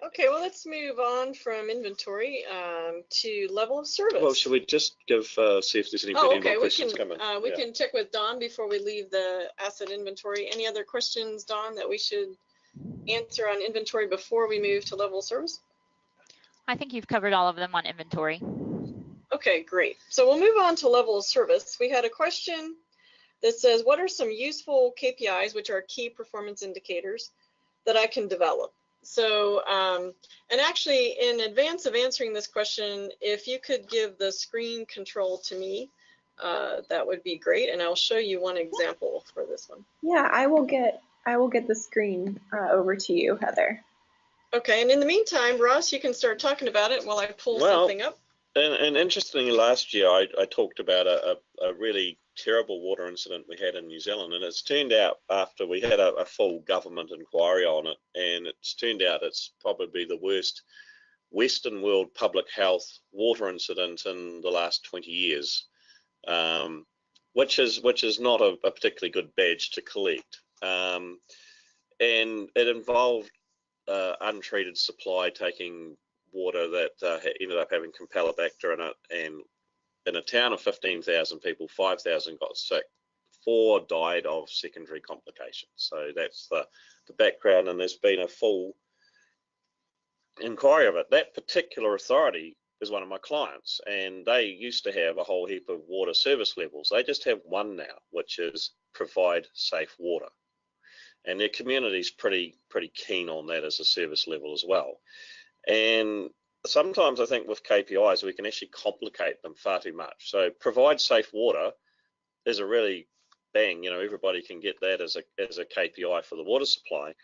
Okay, well, let's move on from inventory to level of service. Well, should we just give see if there's any more questions coming? We can check with Don before we leave the asset inventory. Any other questions, Don, that we should answer on inventory before we move to level of service? I think you've covered all of them on inventory. Okay, great. So we'll move on to level of service. We had a question that says, what are some useful KPIs, which are key performance indicators, that I can develop? So, and actually, in advance of answering this question, if you could give the screen control to me, that would be great, and I'll show you one example for this one. Yeah, I will get the screen over to you, Heather. Okay, and in the meantime, Ross, you can start talking about it while I pull something up. And interestingly, last year I talked about a really terrible water incident we had in New Zealand, and it's turned out, after we had a full government inquiry on it, and it's turned out it's probably the worst Western world public health water incident in the last 20 years, which is not a particularly good badge to collect. And it involved untreated supply taking water that ended up having Campylobacter in it, and in a town of 15,000 people, 5,000 got sick, 4 died of secondary complications. So that's the background, and there's been a full inquiry of it. That particular authority is one of my clients, and they used to have a whole heap of water service levels. They just have one now, which is provide safe water. And their community's pretty keen on that as a service level as well. And sometimes I think with KPIs we can actually complicate them far too much. So provide safe water is a really bang, everybody can get that as a KPI for the water supply.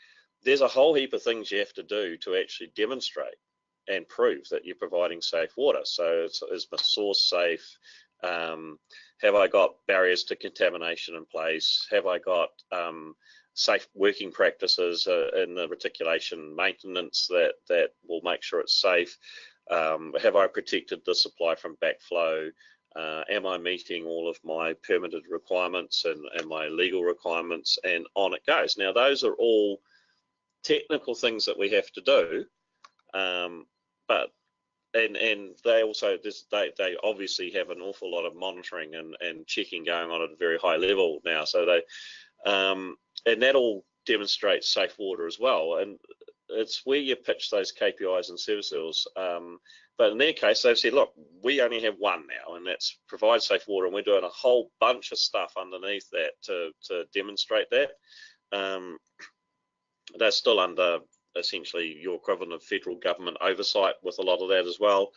There's a whole heap of things you have to do to actually demonstrate and prove that you're providing safe water. So is my source safe? Have I got barriers to contamination in place? Have I got safe working practices in the reticulation maintenance that will make sure it's safe? Have I protected the supply from backflow? Am I meeting all of my permitted requirements and my legal requirements? And on it goes. Now, those are all technical things that we have to do, but they also they obviously have an awful lot of monitoring and checking going on at a very high level now. So they and that all demonstrates safe water as well. And it's where you pitch those KPIs and service levels. But in their case, they've said, look, we only have one now, and that's provide safe water, and we're doing a whole bunch of stuff underneath that to demonstrate that. They're still under essentially your equivalent of federal government oversight with a lot of that as well.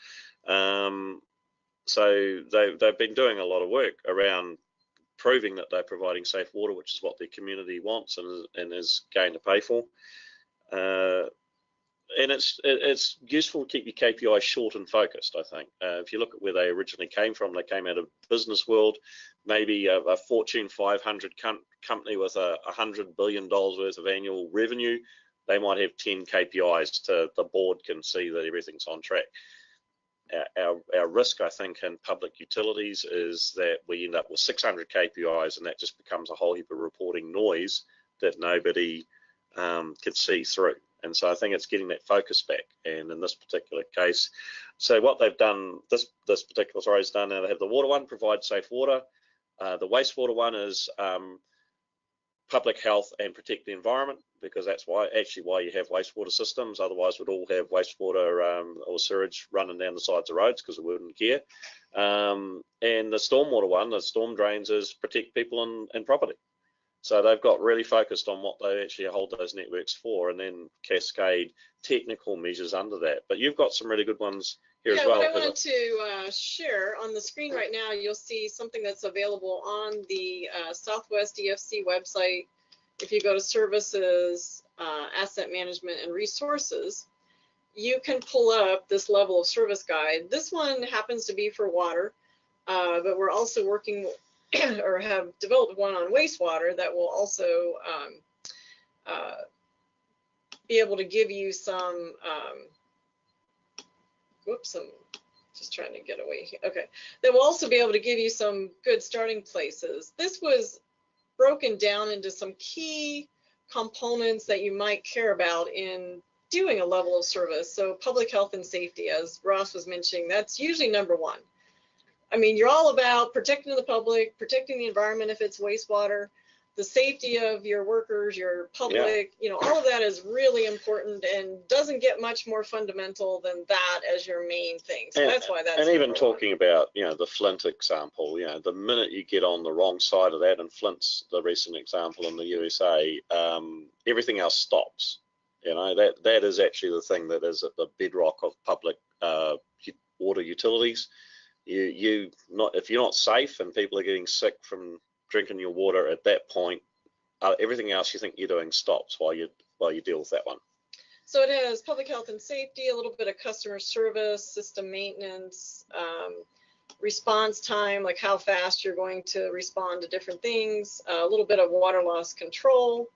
So they've been doing a lot of work around proving that they're providing safe water, which is what their community wants and is going to pay for. And it's useful to keep your KPIs short and focused, I think. If you look at where they originally came from, they came out of business world, maybe a Fortune 500 company with $100 billion worth of annual revenue. They might have 10 KPIs to the board can see that everything's on track. Our risk, I think, in public utilities is that we end up with 600 KPIs, and that just becomes a whole heap of reporting noise that nobody could see through. And so I think it's getting that focus back. And in this particular case, so what they've done, this particular authority's done now, they have the water one, provide safe water. The wastewater one is public health and protect the environment, because that's why you have wastewater systems. Otherwise, we'd all have wastewater or sewage running down the sides of roads because we wouldn't care. And the stormwater one, the storm drains, is protect people and property. So they've got really focused on what they actually hold those networks for, and then cascade technical measures under that. But you've got some really good ones here as well. What I wanted to share on the screen right now, you'll see something that's available on the Southwest EFC website. If you go to services, asset management and resources, you can pull up this level of service guide. This one happens to be for water, but we're also working or have developed one on wastewater that will also be able to give you some, whoops, I'm just trying to get away here. Okay, that will also be able to give you some good starting places. This was broken down into some key components that you might care about in doing a level of service. So public health and safety, as Ross was mentioning, that's usually number one. I mean, you're all about protecting the public, protecting the environment if it's wastewater, the safety of your workers, your public, you know, all of that is really important and doesn't get much more fundamental than that as your main thing. So that's why that's. And even talking about, you know, the Flint example, you know, the minute you get on the wrong side of that, and Flint's the recent example in the USA, everything else stops. You know, that is actually the thing that is at the bedrock of public water utilities. If you're not safe and people are getting sick from drinking your water at that point, everything else you think you're doing stops while you deal with that one. So it has public health and safety, a little bit of customer service, system maintenance, response time, like how fast you're going to respond to different things, a little bit of water loss control,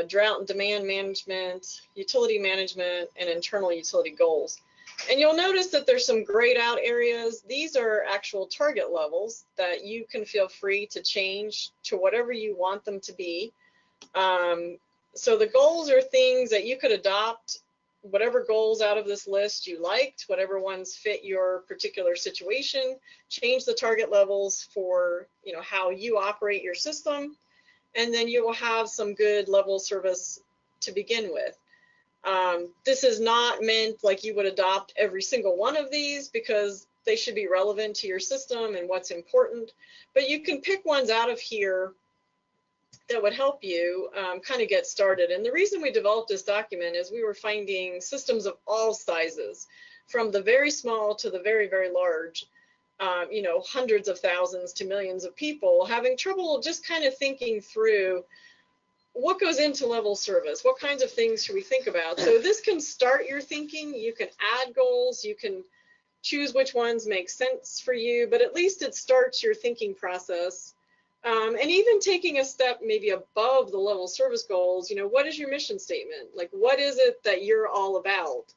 drought and demand management, utility management, and internal utility goals. And you'll notice that there's some grayed out areas. These are actual target levels that you can feel free to change to whatever you want them to be. So the goals are things that you could adopt, whatever goals out of this list you liked, whatever ones fit your particular situation, change the target levels for, you know, how you operate your system, and then you will have some good level of service to begin with. This is not meant like you would adopt every single one of these, because they should be relevant to your system and what's important, but you can pick ones out of here that would help you kind of get started. And the reason we developed this document is we were finding systems of all sizes, from the very small to the very, very large, you know, hundreds of thousands to millions of people having trouble just kind of thinking through what goes into level service, what kinds of things should we think about. So this can start your thinking. You can add goals, you can choose which ones make sense for you, but at least it starts your thinking process. And even taking a step maybe above the level service goals, you know, what is your mission statement? Like, what is it that you're all about?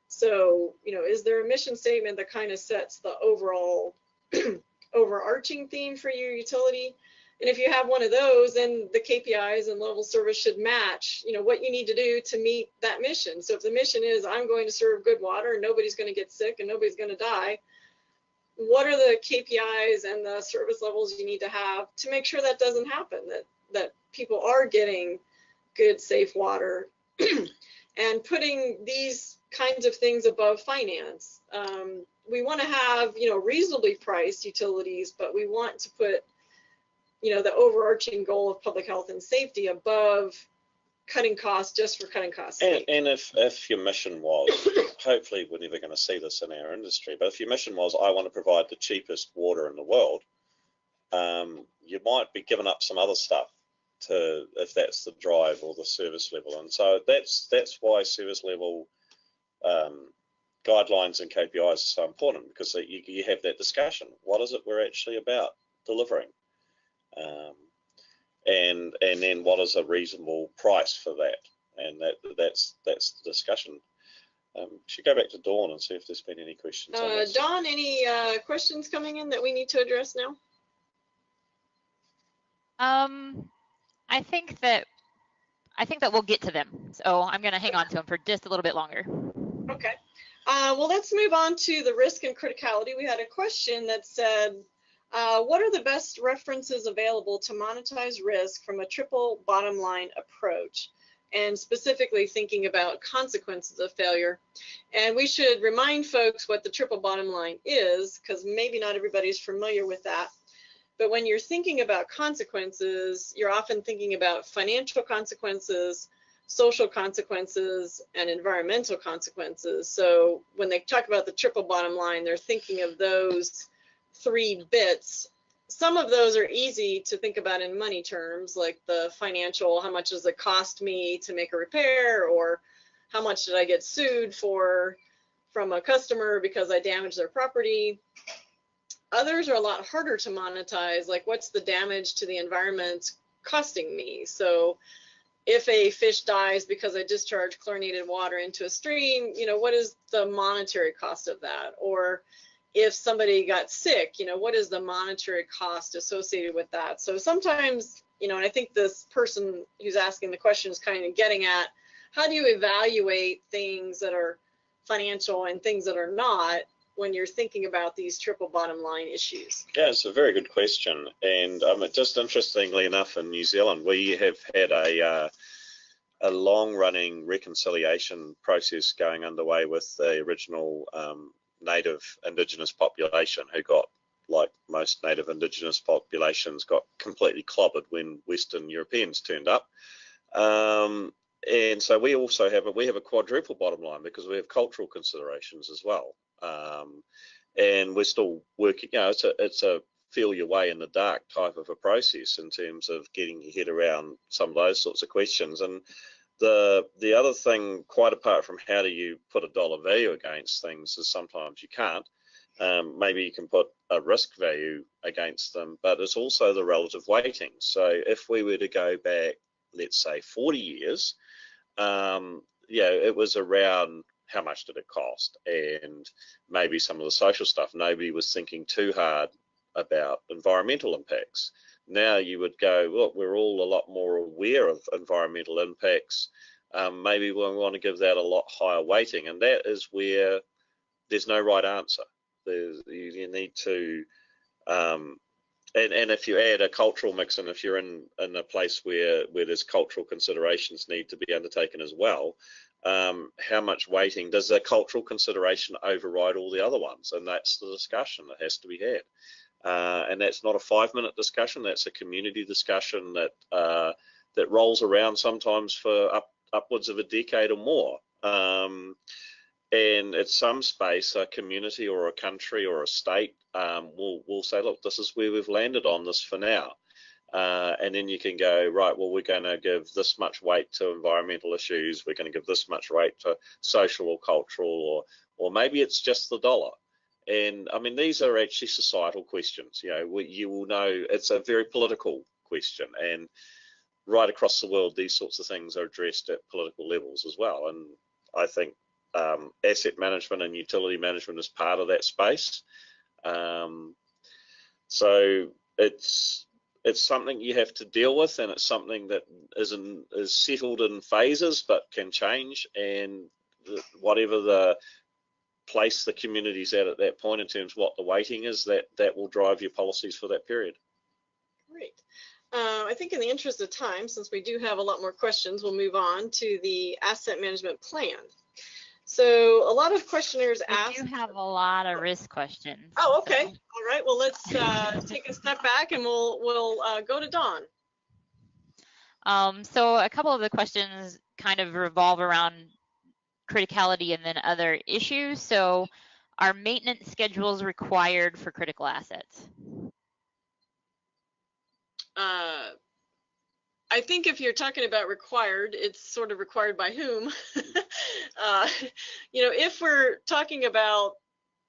So, you know, is there a mission statement that kind of sets the overall overarching theme for your utility? And if you have one of those, then the KPIs and level service should match, you know, what you need to do to meet that mission. So if the mission is, I'm going to serve good water and nobody's going to get sick and nobody's going to die, what are the KPIs and the service levels you need to have to make sure that doesn't happen, that people are getting good, safe water? And putting these kinds of things above finance. We want to have, you know, reasonably priced utilities, but we want to put, you know, the overarching goal of public health and safety above cutting costs just for cutting costs. And if your mission was, hopefully we're never going to see this in our industry, but if your mission was, I want to provide the cheapest water in the world, you might be giving up some other stuff to, if that's the drive or the service level. And so that's why service level guidelines and KPIs are so important, because you have that discussion. What is it we're actually about delivering? And then what is a reasonable price for that? And that's the discussion. Should go back to Dawn and see if there's been any questions. Dawn, any questions coming in that we need to address now? I think that we'll get to them. So I'm going to hang on to them for just a little bit longer. Okay. Well, let's move on to the risk and criticality. We had a question that said, what are the best references available to monetize risk from a triple bottom line approach, and specifically thinking about consequences of failure? And we should remind folks what the triple bottom line is, because maybe not everybody's familiar with that. But when you're thinking about consequences, you're often thinking about financial consequences, social consequences, and environmental consequences. So when they talk about the triple bottom line, they're thinking of those three bits some of those are easy to think about in money terms, like the financial, how much does it cost me to make a repair, or how much did I get sued for from a customer because I damaged their property. Others are a lot harder to monetize, like what's the damage to the environment costing me? So if a fish dies because I discharge chlorinated water into a stream, you know, what is the monetary cost of that? Or if somebody got sick, you know, what is the monetary cost associated with that? So sometimes, you know, and I think this person who's asking the question is kind of getting at, how do you evaluate things that are financial and things that are not when you're thinking about these triple bottom line issues? Yeah, it's a very good question. And just interestingly enough, in New Zealand, we have had a long-running reconciliation process going underway with the original native indigenous population, who got, like most native indigenous populations, got completely clobbered when Western Europeans turned up. And so we also have a quadruple bottom line, because we have cultural considerations as well. And we're still working, you know, it's a feel your way in the dark type of a process in terms of getting your head around some of those sorts of questions. And the other thing, quite apart from how do you put a dollar value against things, is sometimes you can't. Maybe you can put a risk value against them, but it's also the relative weighting. So if we were to go back, let's say 40 years, yeah, it was around how much did it cost, and maybe some of the social stuff. Nobody was thinking too hard about environmental impacts. Now you would go, look, we're all a lot more aware of environmental impacts. Maybe we want to give that a lot higher weighting, and that is where there's no right answer. You need to, and if you add a cultural mix, and if you're in a place where there's cultural considerations need to be undertaken as well, how much weighting does the cultural consideration override all the other ones? And that's the discussion that has to be had. And that's not a 5-minute discussion. That's a community discussion that rolls around sometimes for upwards of a decade or more. And at some space, a community or a country or a state will say, look, this is where we've landed on this for now. And then you can go, right, well, we're going to give this much weight to environmental issues. We're going to give this much weight to social or cultural, or maybe it's just the dollar. And I mean, these are actually societal questions. You know, you will know it's a very political question, and right across the world, these sorts of things are addressed at political levels as well. And I think asset management and utility management is part of that space. So it's something you have to deal with, and it's something that is settled in phases but can change, and whatever the place the community's at that point in terms of what the weighting is, that will drive your policies for that period. Great. I think in the interest of time, since we do have a lot more questions, we'll move on to the asset management plan. So a lot of questioners ask. We do have a lot of risk questions. Oh, okay. So. All right. Well, let's take a step back, and we'll go to Dawn. So a couple of the questions kind of revolve around criticality and then other issues. So are maintenance schedules required for critical assets? I think if you're talking about required, it's sort of required by whom. You know, if we're talking about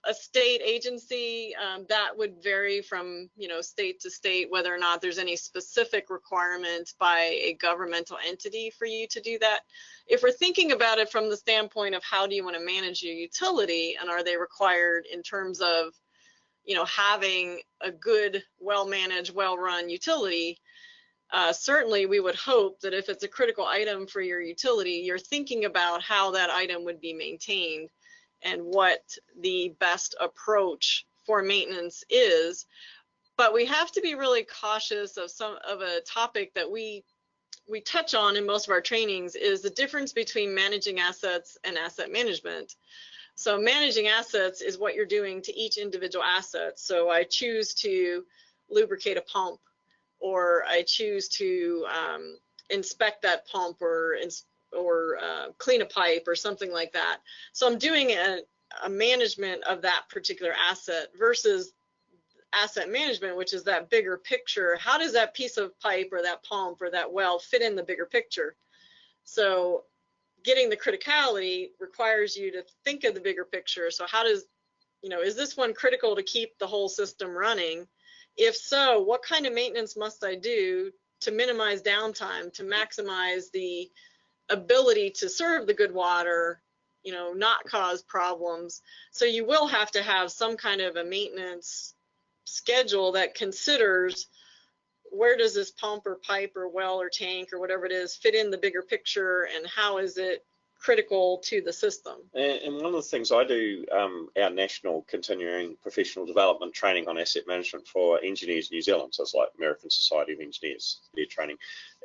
a state agency, that would vary from, you know, state to state, whether or not there's any specific requirement by a governmental entity for you to do that. If we're thinking about it from the standpoint of how do you want to manage your utility, and are they required in terms of, you know, having a good, well-managed, well-run utility, certainly we would hope that if it's a critical item for your utility, you're thinking about how that item would be maintained and what the best approach for maintenance is. But we have to be really cautious of a topic that we touch on in most of our trainings, is the difference between managing assets and asset management. So managing assets is what you're doing to each individual asset. So I choose to lubricate a pump, or I choose to inspect that pump, or clean a pipe or something like that. So I'm doing a management of that particular asset versus asset management, which is that bigger picture. How does that piece of pipe or that pump or that well fit in the bigger picture? So getting the criticality requires you to think of the bigger picture. So how does, is this one critical to keep the whole system running? If so, what kind of maintenance must I do to minimize downtime, to maximize the ability to serve the good water, not cause problems? So you will have to have some kind of a maintenance schedule that considers where does this pump or pipe or well or tank or whatever it is fit in the bigger picture, and how is it critical to the system. And one of the things I do, our national continuing professional development training on asset management for engineers in New Zealand, so it's like American Society of Engineers, their training.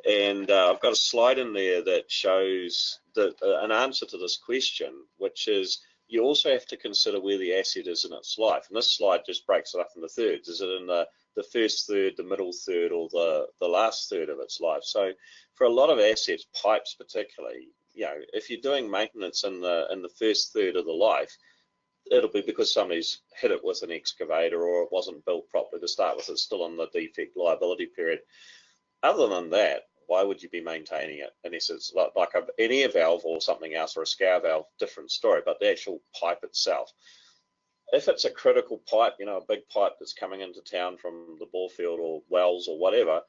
And I've got a slide in there that shows an answer to this question, which is you also have to consider where the asset is in its life. And this slide just breaks it up into thirds. Is it in the first third, the middle third, or the last third of its life? So for a lot of assets, pipes particularly, if you're doing maintenance in the first third of the life, it'll be because somebody's hit it with an excavator or it wasn't built properly to start with. It's still in the defect liability period. Other than that, why would you be maintaining it? Unless it's like an air valve or something else, or a scour valve, different story, but the actual pipe itself. If it's a critical pipe, a big pipe that's coming into town from the bore field or wells or whatever,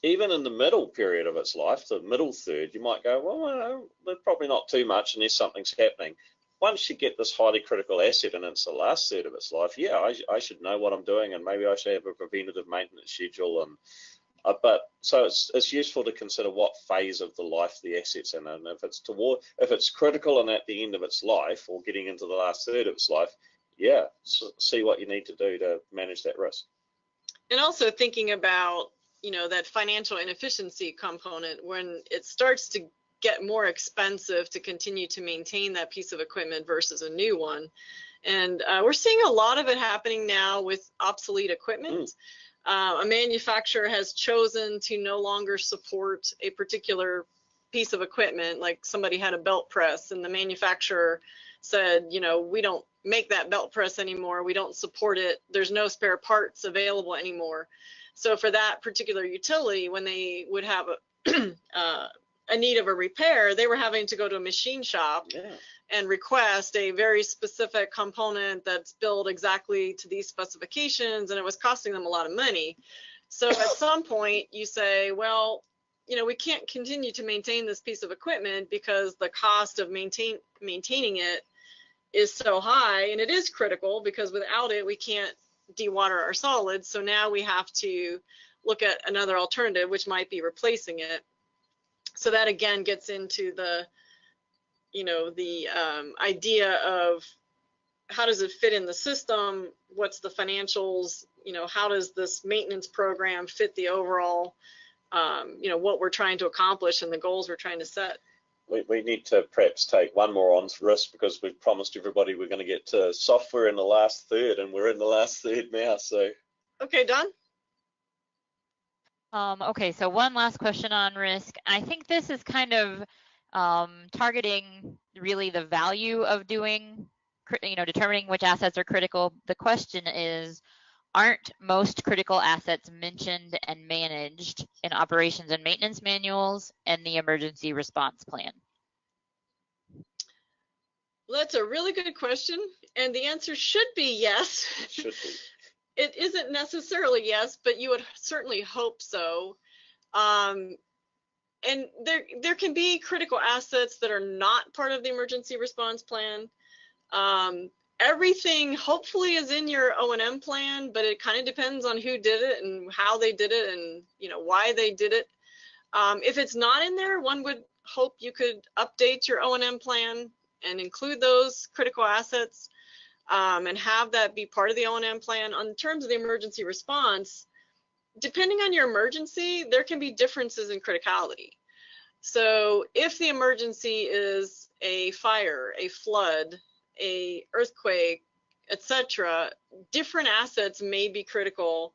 even in the middle period of its life, the middle third, you might go, well, there's probably not too much unless something's happening. Once you get this highly critical asset and it's the last third of its life, I should know what I'm doing, and maybe I should have a preventative maintenance schedule. And but so it's useful to consider what phase of the life the asset's in, and if it's critical and at the end of its life or getting into the last third of its life, see what you need to do to manage that risk. And also thinking about that financial inefficiency component, when it starts to get more expensive to continue to maintain that piece of equipment versus a new one. And we're seeing a lot of it happening now with obsolete equipment. A manufacturer has chosen to no longer support a particular piece of equipment, like somebody had a belt press and the manufacturer said, we don't make that belt press anymore, we don't support it, there's no spare parts available anymore. So for that particular utility, when they would have a need of a repair, they were having to go to a machine shop and request a very specific component that's built exactly to these specifications, and it was costing them a lot of money. So at some point you say, well, we can't continue to maintain this piece of equipment because the cost of maintaining it is so high, and it is critical because without it we can't dewater our solids. So now we have to look at another alternative, which might be replacing it. So that again gets into the idea of how does it fit in the system, what's the financials, how does this maintenance program fit the overall what we're trying to accomplish and the goals we're trying to set. We need to perhaps take one more on risk, because we've promised everybody we're going to get to software in the last third, and we're in the last third now. So okay, Don. Okay, so one last question on risk. I think this is kind of targeting really the value of doing, determining which assets are critical. The question is, aren't most critical assets mentioned and managed in operations and maintenance manuals and the emergency response plan? Well, that's a really good question, and the answer should be yes. It should be. It isn't necessarily yes, but you would certainly hope so. And there can be critical assets that are not part of the emergency response plan. Everything hopefully is in your O&M plan, but it kind of depends on who did it and how they did it and why they did it. If it's not in there, one would hope you could update your O&M plan and include those critical assets and have that be part of the O&M plan. On terms of the emergency response, depending on your emergency, there can be differences in criticality. So if the emergency is a fire, a flood, a earthquake, etc., different assets may be critical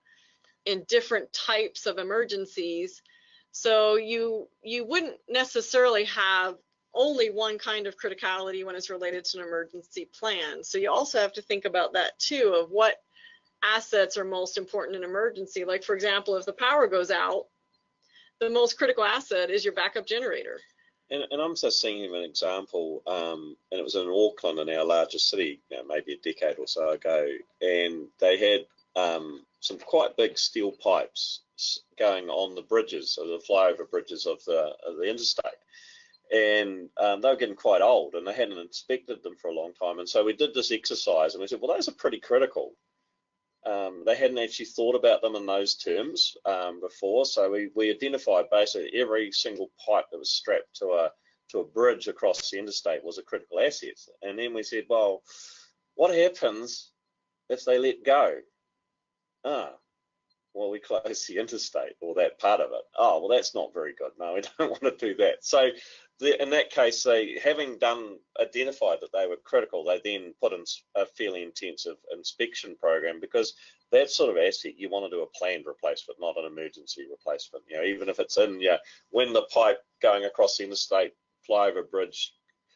in different types of emergencies. So you wouldn't necessarily have only one kind of criticality when it's related to an emergency plan. So you also have to think about that too, of what assets are most important in emergency. Like, for example, if the power goes out, the most critical asset is your backup generator. And I'm just thinking of an example, and it was in Auckland, in our largest city, maybe a decade or so ago, and they had some quite big steel pipes going on the bridges, or the flyover bridges of the interstate. And they were getting quite old, and they hadn't inspected them for a long time. And so we did this exercise, and we said, well, those are pretty critical. They hadn't actually thought about them in those terms before, so we identified basically every single pipe that was strapped to a bridge across the interstate was a critical asset. And then we said, well, what happens if they let go? Well, we close the interstate, or that part of it. Oh, well, that's not very good. No, we don't want to do that. So in that case, they, having identified that they were critical, they then put in a fairly intensive inspection program, because that sort of asset, you want to do a planned replacement, not an emergency replacement. Even if it's in, when the pipe going across the interstate flyover bridge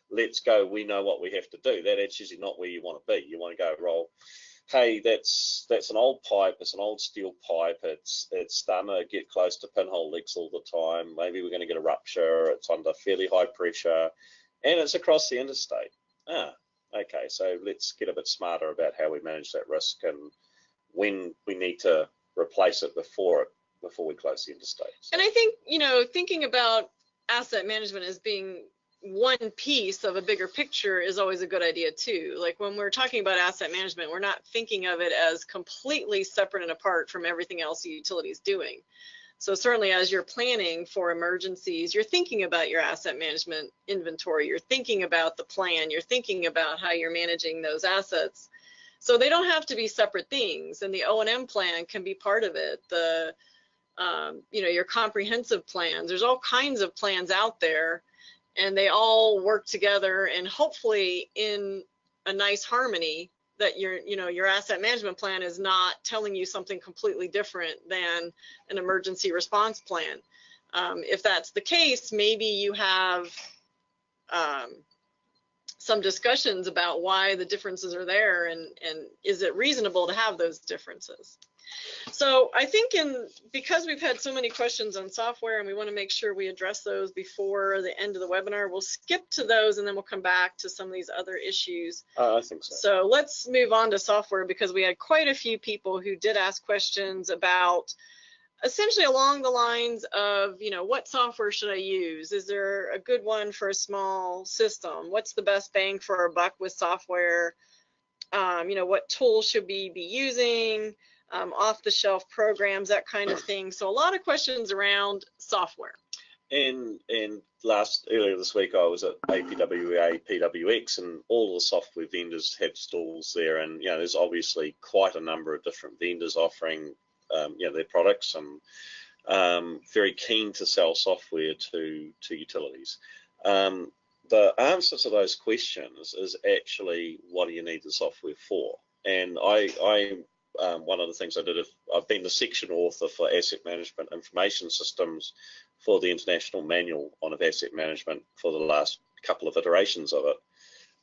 lets go, we know what we have to do. That actually is not where you want to be. You want to go, roll, hey, that's an old pipe, it's an old steel pipe, it's starting to get close to pinhole leaks all the time, maybe we're going to get a rupture, it's under fairly high pressure, and it's across the interstate. Okay, so let's get a bit smarter about how we manage that risk and when we need to replace it before we close the interstate. So. And I think, thinking about asset management as being one piece of a bigger picture is always a good idea too. Like, when we're talking about asset management, we're not thinking of it as completely separate and apart from everything else the utility is doing. So certainly as you're planning for emergencies, you're thinking about your asset management inventory, you're thinking about the plan, you're thinking about how you're managing those assets. So they don't have to be separate things, and the O&M plan can be part of it. The your comprehensive plans, there's all kinds of plans out there, and they all work together, and hopefully in a nice harmony, that your asset management plan is not telling you something completely different than an emergency response plan. If that's the case, maybe you have some discussions about why the differences are there, and is it reasonable to have those differences. So I think because we've had so many questions on software, and we want to make sure we address those before the end of the webinar, we'll skip to those and then we'll come back to some of these other issues. I think so. So let's move on to software, because we had quite a few people who did ask questions about essentially along the lines of, what software should I use? Is there a good one for a small system? What's the best bang for our buck with software? What tools should we be using? Off-the-shelf programs, that kind of thing. So a lot of questions around software. And earlier this week, I was at APWA PWX, and all the software vendors have stalls there, and there's obviously quite a number of different vendors offering their products, and very keen to sell software to utilities. The answer to those questions is actually, what do you need the software for? And one of the things I did, I've been the section author for asset management information systems for the International Manual on Asset Management for the last couple of iterations of it.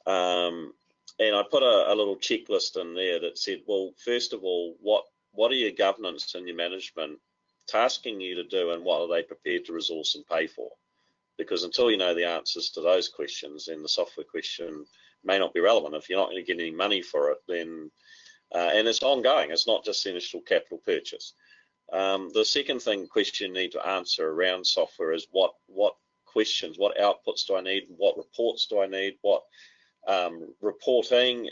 And I put a little checklist in there that said, well, first of all, what are your governance and your management tasking you to do, and what are they prepared to resource and pay for? Because until you know the answers to those questions, then the software question may not be relevant. If you're not going to get any money for it, then and it's ongoing. It's not just the initial capital purchase. The second question you need to answer around software is what questions, what outputs do I need? What reports do I need? What reporting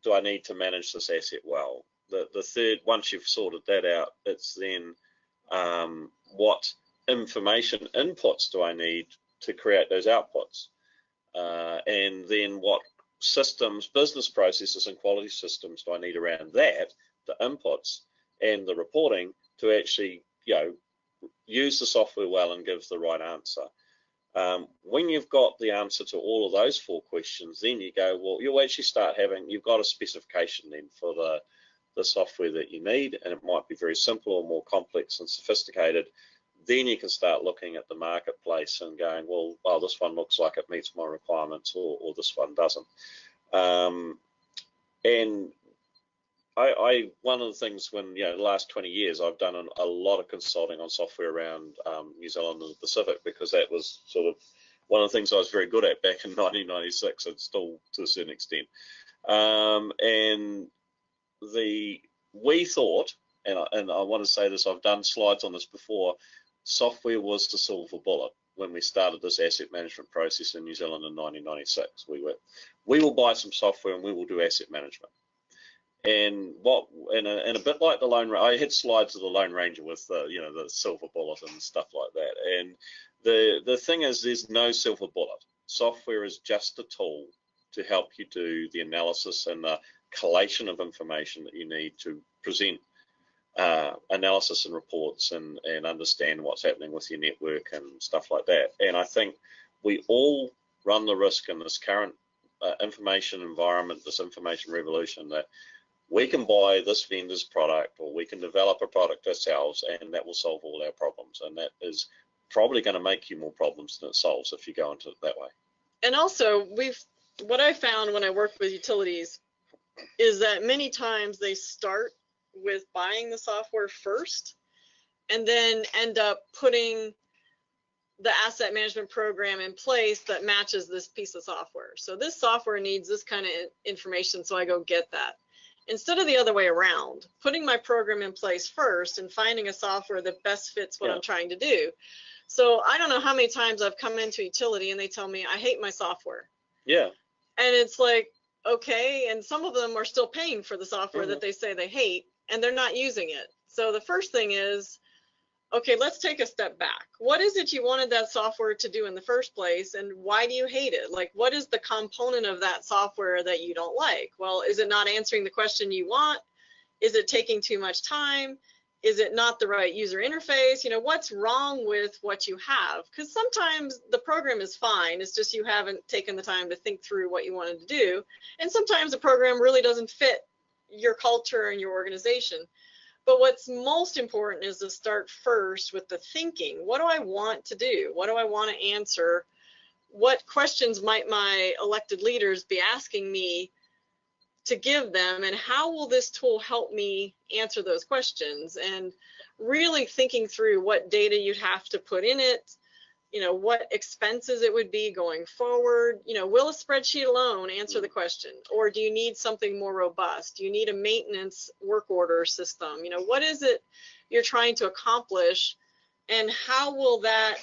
do I need to manage this asset well? The third, once you've sorted that out, it's then what information inputs do I need to create those outputs? And then what systems, business processes and quality systems do I need around that, the inputs and the reporting, to actually use the software well and give the right answer. When you've got the answer to all of those four questions, then you go, well, you'll actually start you've got a specification then for the software that you need, and it might be very simple or more complex and sophisticated. Then you can start looking at the marketplace and going, well, this one looks like it meets my requirements, or this one doesn't. And one of the things when, the last 20 years, I've done a lot of consulting on software around New Zealand and the Pacific, because that was sort of one of the things I was very good at back in 1996, and still to a certain extent. And we thought, and I want to say this, I've done slides on this before, software was the silver bullet when we started this asset management process in New Zealand in 1996. We will buy some software and we will do asset management. And a bit like the Lone Ranger, I had slides of the Lone Ranger with the silver bullet and stuff like that. And the thing is, there's no silver bullet. Software is just a tool to help you do the analysis and the collation of information that you need to present analysis and reports and understand what's happening with your network and stuff like that. And I think we all run the risk in this current information environment, this information revolution, that we can buy this vendor's product, or we can develop a product ourselves, and that will solve all our problems. And that is probably going to make you more problems than it solves if you go into it that way. And also, what I found when I work with utilities is that many times they start with buying the software first and then end up putting the asset management program in place that matches this piece of software. So this software needs this kind of information, so I go get that. Instead of the other way around, putting my program in place first and finding a software that best fits what I'm trying to do. So I don't know how many times I've come into utility and they tell me, I hate my software. Yeah. And it's like, okay, and some of them are still paying for the software that they say they hate, and they're not using it. So the first thing is, okay, let's take a step back. What is it you wanted that software to do in the first place, and why do you hate it? Like, what is the component of that software that you don't like? Well, is it not answering the question you want? Is it taking too much time? Is it not the right user interface? What's wrong with what you have? Because sometimes the program is fine. It's just you haven't taken the time to think through what you wanted to do. And sometimes the program really doesn't fit your culture and your organization. But what's most important is to start first with the thinking. What do I want to do? What do I want to answer? What questions might my elected leaders be asking me to give them, and how will this tool help me answer those questions? And really thinking through what data you'd have to put in it, what expenses it would be going forward. Will a spreadsheet alone answer the question, or do you need something more robust? Do you need a maintenance work order system? What is it you're trying to accomplish, and how will that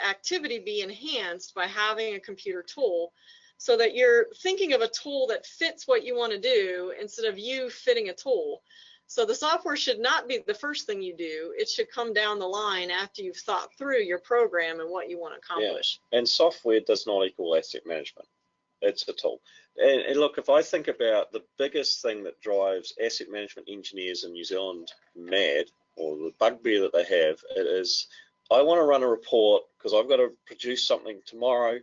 activity be enhanced by having a computer tool, so that you're thinking of a tool that fits what you want to do instead of you fitting a tool. So the software should not be the first thing you do. It should come down the line after you've thought through your program and what you want to accomplish. Yeah. And software does not equal asset management. It's a tool. And look, if I think about the biggest thing that drives asset management engineers in New Zealand mad, or the bugbear that they have, it is, I want to run a report because I've got to produce something tomorrow.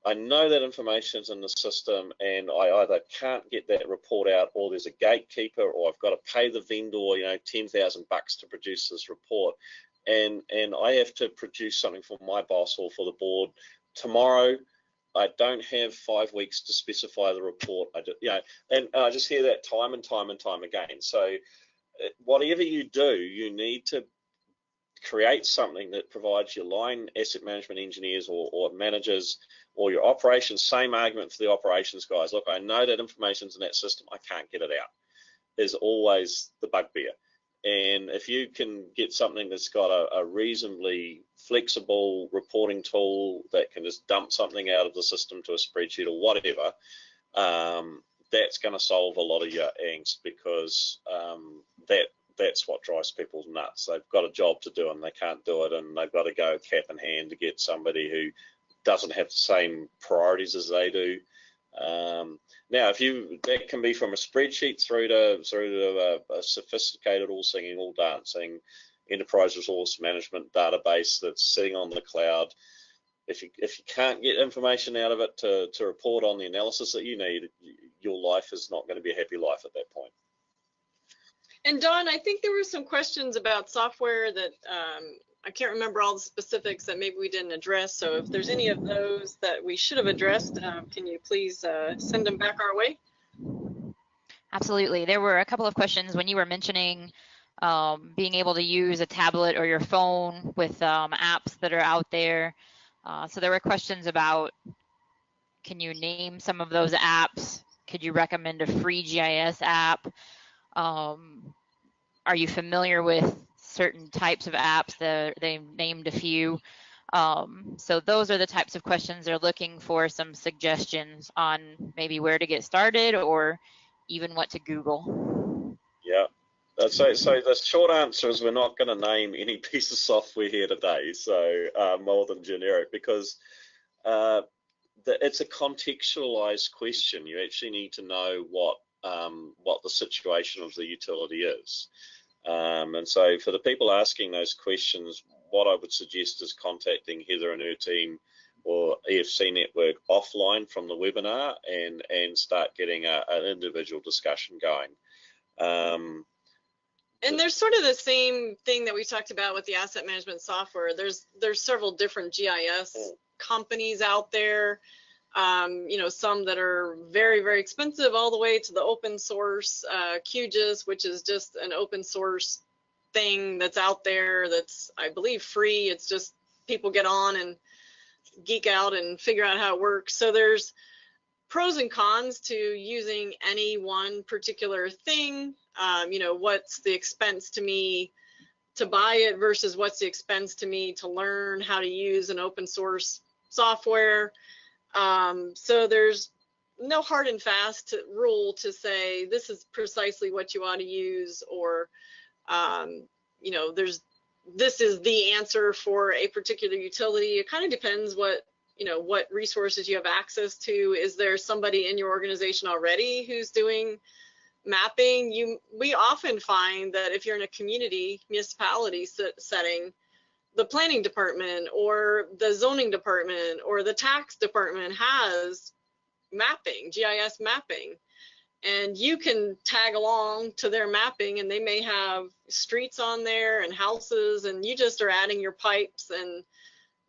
I know that information's in the system, and I either can't get that report out, or there's a gatekeeper, or I've got to pay the vendor, $10,000 to produce this report, and I have to produce something for my boss or for the board tomorrow. I don't have 5 weeks to specify the report. And I just hear that time and time and time again. So whatever you do, you need to create something that provides your line asset management engineers or managers or your operations, same argument for the operations guys. Look, I know that information's in that system, I can't get it out, is always the bugbear. And if you can get something that's got a reasonably flexible reporting tool that can just dump something out of the system to a spreadsheet or whatever, that's going to solve a lot of your angst, because that's what drives people nuts. They've got a job to do and they can't do it, and they've got to go cap in hand to get somebody who doesn't have the same priorities as they do. Now, that can be from a spreadsheet through to a sophisticated all singing, all dancing enterprise resource management database that's sitting on the cloud. If you can't get information out of it to report on the analysis that you need, your life is not going to be a happy life at that point. And Dawn, I think there were some questions about software that I can't remember all the specifics that maybe we didn't address. So if there's any of those that we should have addressed, can you please send them back our way? Absolutely. There were a couple of questions when you were mentioning being able to use a tablet or your phone with apps that are out there. So there were questions about, can you name some of those apps? Could you recommend a free GIS app? Are you familiar with certain types of apps? They named a few. So those are the types of questions they're looking for, some suggestions on maybe where to get started or even what to Google. Yeah. So the short answer is we're not going to name any piece of software here today, so more than generic, because it's a contextualized question. You actually need to know what the situation of the utility is. And so for the people asking those questions, what I would suggest is contacting Heather and her team or EFC Network offline from the webinar and start getting an individual discussion going. And there's sort of the same thing that we talked about with the asset management software. There's several different GIS companies out there. You know, some that are very, very expensive, all the way to the open source QGIS, which is just an open source thing that's out there that's, I believe, free. It's just people get on and geek out and figure out how it works. So there's pros and cons to using any one particular thing. You know, what's the expense to me to buy it versus what's the expense to me to learn how to use an open source software. So there's no hard and fast rule to say this is precisely what you ought to use, or you know, this is the answer for a particular utility. It kind of depends what, you know, what resources you have access to. Is there somebody in your organization already who's doing mapping? We often find that if you're in a community municipality setting, the planning department or the zoning department or the tax department has mapping, GIS mapping, and you can tag along to their mapping, and they may have streets on there and houses, and you just are adding your pipes and,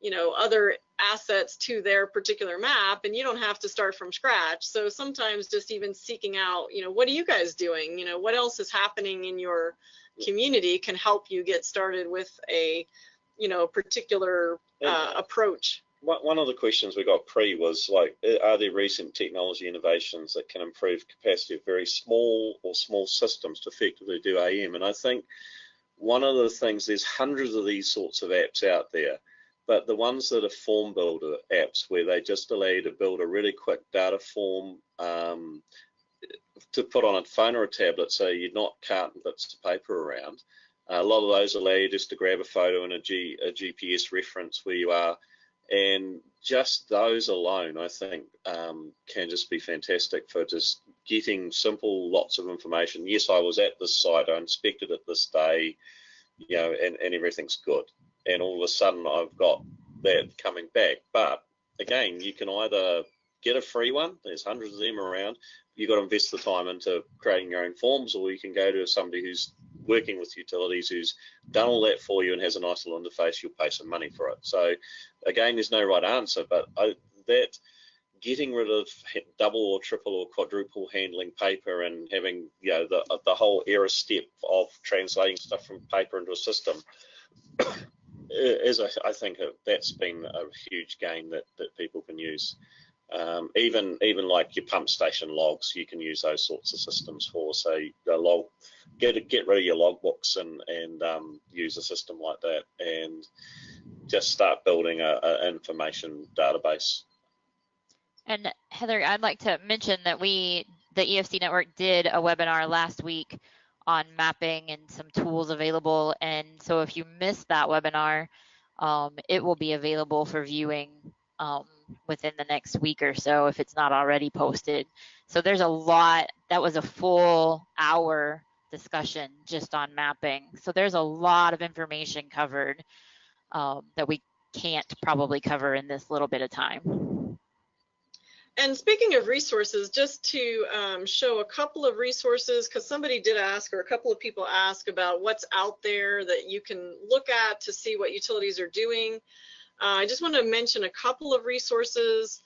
you know, other assets to their particular map, and you don't have to start from scratch. So sometimes just even seeking out, you know, what are you guys doing? You know, what else is happening in your community can help you get started with a, you know, particular approach. One of the questions we got was like, are there recent technology innovations that can improve capacity of very small or small systems to effectively do AM? And I think one of the things, there's hundreds of these sorts of apps out there, but the ones that are form builder apps, where they just allow you to build a really quick data form to put on a phone or a tablet, so you're not carting bits of paper around. A lot of those allow you just to grab a photo and a GPS reference where you are, and just those alone, I think, can just be fantastic for just getting simple lots of information. Yes, I was at this site, I inspected it this day, you know, and everything's good. And all of a sudden I've got that coming back. But again, you can either get a free one, there's hundreds of them around, you've got to invest the time into creating your own forms, or you can go to somebody who's working with utilities who's done all that for you and has a nice little interface. You'll pay some money for it. So again, there's no right answer, but that getting rid of double or triple or quadruple handling paper and having, you know, the whole error step of translating stuff from paper into a system is, I think, that's been a huge gain that people can use. Even like your pump station logs, you can use those sorts of systems for. So get rid of your logbooks and use a system like that, and just start building an information database. And Heather, I'd like to mention that the EFC Network did a webinar last week on mapping and some tools available. And so if you missed that webinar, it will be available for viewing within the next week or so if it's not already posted. So there's a lot. That was a full hour discussion just on mapping. So there's a lot of information covered that we can't probably cover in this little bit of time. And speaking of resources, just to show a couple of resources, because somebody did ask, or a couple of people asked about what's out there that you can look at to see what utilities are doing. I just want to mention a couple of resources.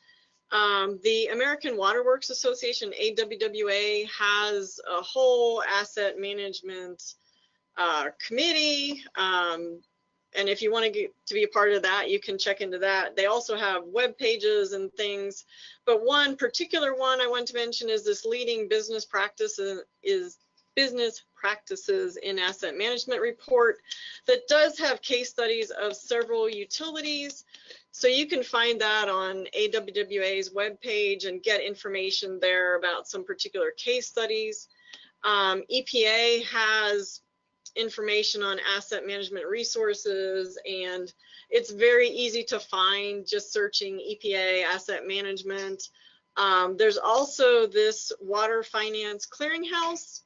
The American Water Works Association, AWWA, has a whole asset management committee. And if you want to be a part of that, you can check into that. They also have web pages and things. But one particular one I want to mention is this leading business practices in asset management report that does have case studies of several utilities. So you can find that on AWWA's webpage and get information there about some particular case studies. EPA has information on asset management resources, and it's very easy to find just searching EPA asset management. There's also this water finance clearinghouse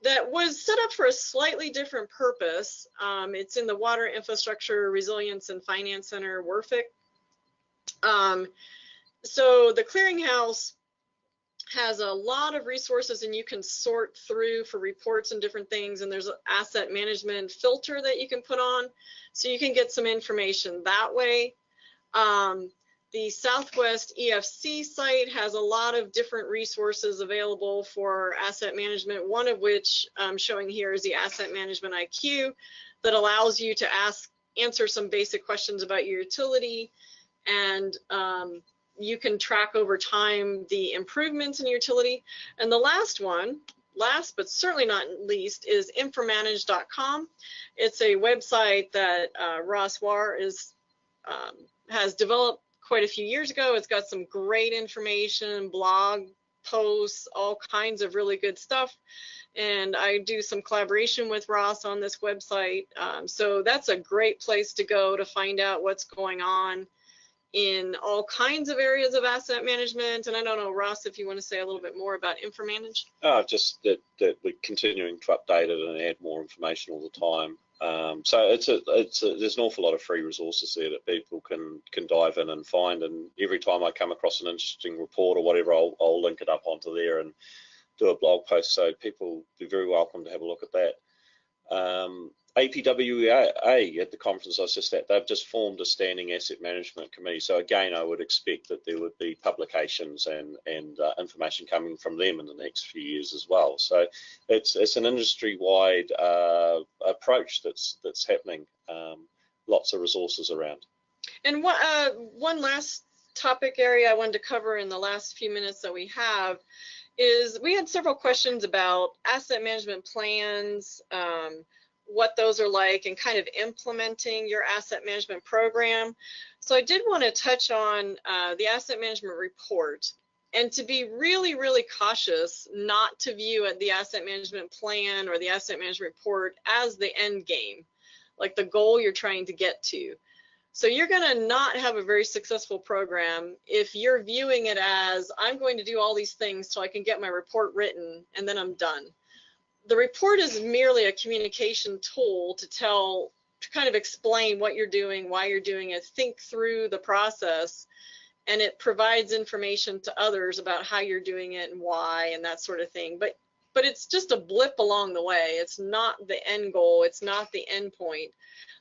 that was set up for a slightly different purpose. It's in the Water Infrastructure Resilience and Finance Center, WRFIC. So the clearinghouse has a lot of resources, and you can sort through for reports and different things, and there's an asset management filter that you can put on, so you can get some information that way. The Southwest EFC site has a lot of different resources available for asset management, one of which I'm showing here is the Asset Management IQ that allows you to answer some basic questions about your utility, and you can track over time the improvements in your utility. And the last one, last but certainly not least, is INFRAMANAGE.com. It's a website that Ross War has developed quite a few years ago. It's got some great information, blog posts, all kinds of really good stuff. And I do some collaboration with Ross on this website. So that's a great place to go to find out what's going on in all kinds of areas of asset management. And I don't know, Ross, if you want to say a little bit more about INFRAMANAGE. Just that we're continuing to update it and add more information all the time. So there's an awful lot of free resources there that people can dive in and find. And every time I come across an interesting report or whatever, I'll link it up onto there and do a blog post. So people be very welcome to have a look at that. APWA at the conference I was just at, they've just formed a standing asset management committee. So again, I would expect that there would be publications and information coming from them in the next few years as well. So it's an industry-wide approach that's happening. Lots of resources around. And one last topic area I wanted to cover in the last few minutes that we have is we had several questions about asset management plans, what those are like, and kind of implementing your asset management program. So I did want to touch on the asset management report, and to be really, really cautious not to view the asset management plan or the asset management report as the end game, like the goal you're trying to get to. So you're going to not have a very successful program if you're viewing it as, I'm going to do all these things so I can get my report written and then I'm done. The report is merely a communication tool to kind of explain what you're doing, why you're doing it, think through the process, and it provides information to others about how you're doing it and why and that sort of thing. But it's just a blip along the way. It's not the end goal. It's not the end point.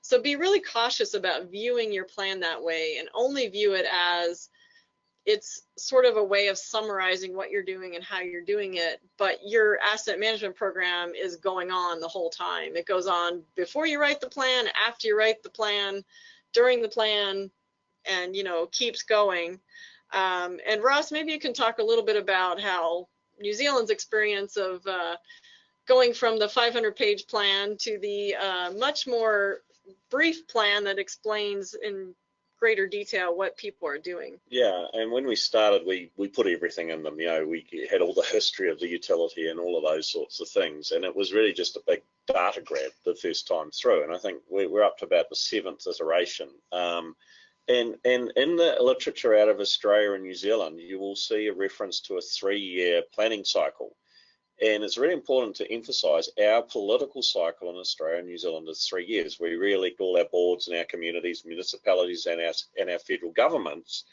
So be really cautious about viewing your plan that way, and only view it as it's sort of a way of summarizing what you're doing and how you're doing it, but your asset management program is going on the whole time. It goes on before you write the plan, after you write the plan, during the plan, and keeps going. And Ross, maybe you can talk a little bit about how New Zealand's experience of going from the 500-page plan to the much more brief plan that explains in greater detail what people are doing. Yeah, and when we started, we put everything in them. We had all the history of the utility and all of those sorts of things, and it was really just a big data grab the first time through. And I think we're up to about the 7th iteration. And in the literature out of Australia and New Zealand, you will see a reference to a 3-year planning cycle. And it's really important to emphasise our political cycle in Australia and New Zealand is 3 years. We re-elect all our boards and our communities, municipalities and our federal governments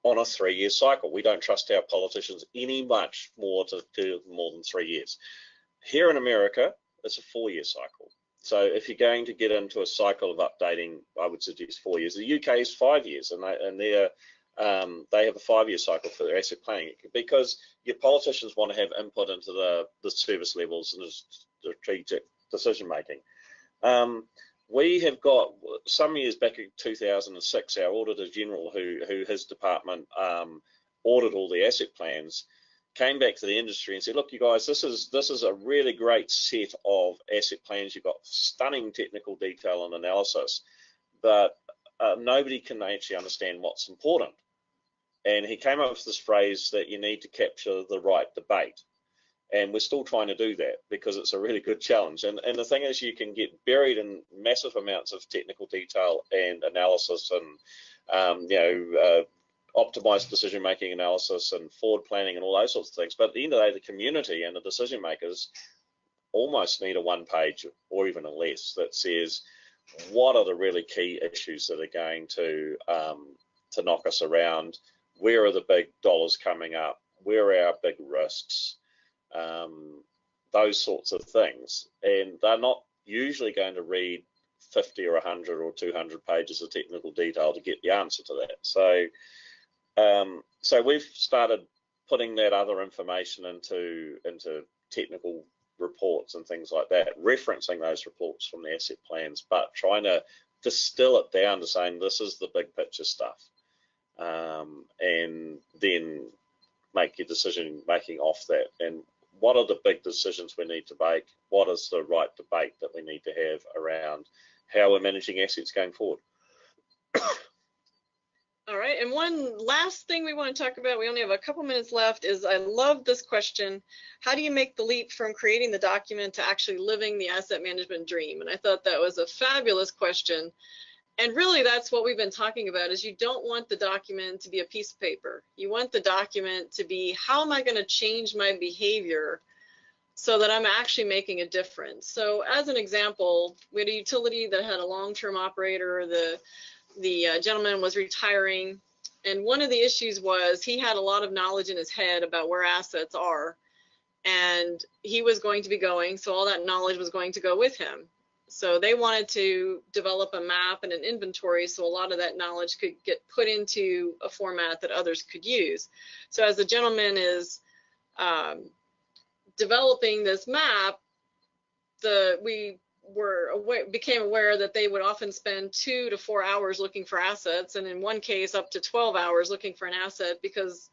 on a 3-year cycle. We don't trust our politicians any much more to do more than 3 years. Here in America, it's a 4-year cycle. So if you're going to get into a cycle of updating, I would suggest 4 years. The UK is 5 years, and their they have a 5-year cycle for their asset planning, because your politicians want to have input into the service levels and the strategic decision making. We have got, some years back in 2006, our Auditor General, who his department audited all the asset plans, came back to the industry and said, look, you guys, this is a really great set of asset plans. You've got stunning technical detail and analysis, but nobody can actually understand what's important. And he came up with this phrase that you need to capture the right debate. And we're still trying to do that, because it's a really good challenge. And the thing is, you can get buried in massive amounts of technical detail and analysis and, optimized decision-making analysis and forward planning and all those sorts of things. But at the end of the day, the community and the decision makers almost need a 1-page or even a less that says, what are the really key issues that are going to knock us around? Where are the big dollars coming up? Where are our big risks? Those sorts of things. And they're not usually going to read 50 or 100 or 200 pages of technical detail to get the answer to that. So we've started putting that other information into technical reports and things like that, referencing those reports from the asset plans, but trying to distill it down to saying this is the big picture stuff, and then make your decision making off that. And what are the big decisions we need to make? What is the right debate that we need to have around how we're managing assets going forward? All right, and one last thing we want to talk about, we only have a couple minutes left, is I love this question. How do you make the leap from creating the document to actually living the asset management dream? And I thought that was a fabulous question. And really, that's what we've been talking about, is you don't want the document to be a piece of paper. You want the document to be, how am I going to change my behavior so that I'm actually making a difference? So as an example, we had a utility that had a long-term operator. The gentleman was retiring, and one of the issues was he had a lot of knowledge in his head about where assets are, and he was going to be going, so all that knowledge was going to go with him. So they wanted to develop a map and an inventory so a lot of that knowledge could get put into a format that others could use. So as the gentleman is developing this map, we became aware that they would often spend 2 to 4 hours looking for assets, and in one case up to 12 hours looking for an asset because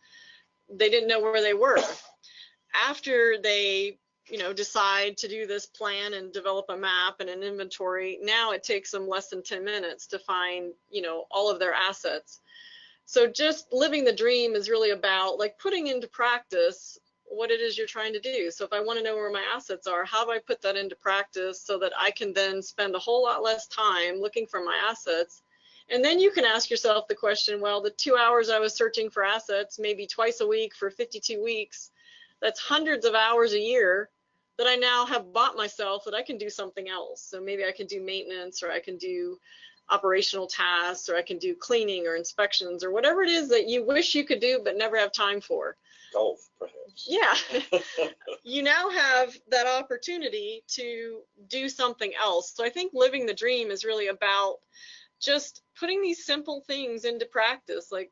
they didn't know where they were. After they decide to do this plan and develop a map and an inventory, now it takes them less than 10 minutes to find all of their assets. So just living the dream is really about like putting into practice what it is you're trying to do. So if I want to know where my assets are, how do I put that into practice so that I can then spend a whole lot less time looking for my assets? And then you can ask yourself the question, well, the 2 hours I was searching for assets, maybe twice a week for 52 weeks, that's hundreds of hours a year that I now have bought myself that I can do something else. So maybe I can do maintenance, or I can do operational tasks, or I can do cleaning or inspections, or whatever it is that you wish you could do but never have time for. Golf, perhaps. Yeah. You now have that opportunity to do something else. So I think living the dream is really about just putting these simple things into practice, like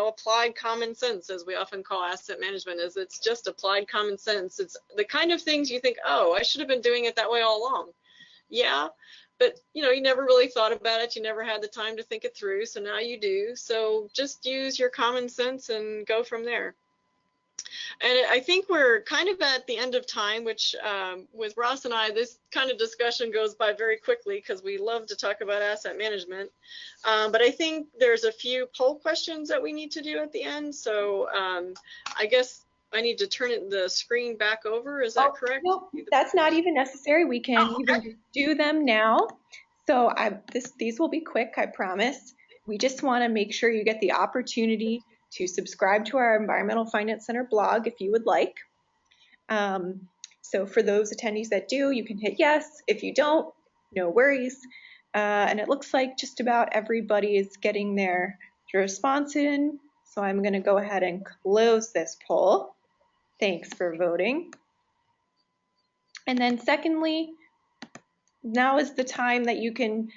applied common sense, as we often call asset management. It's just applied common sense. It's the kind of things you think, oh, I should have been doing it that way all along. Yeah, but you never really thought about it. You never had the time to think it through. So now you do. So just use your common sense and go from there. And I think we're kind of at the end of time, which with Ross and I, this kind of discussion goes by very quickly because we love to talk about asset management. But I think there's a few poll questions that we need to do at the end. So I guess I need to turn the screen back over. Is that correct? No, that's not even necessary. We can even do them now. So these will be quick, I promise. We just want to make sure you get the opportunity to subscribe to our Environmental Finance Center blog if you would like. So for those attendees that do, you can hit yes. If you don't, no worries. And it looks like just about everybody is getting their response in. So I'm going to go ahead and close this poll. Thanks for voting. And then secondly, now is the time that you can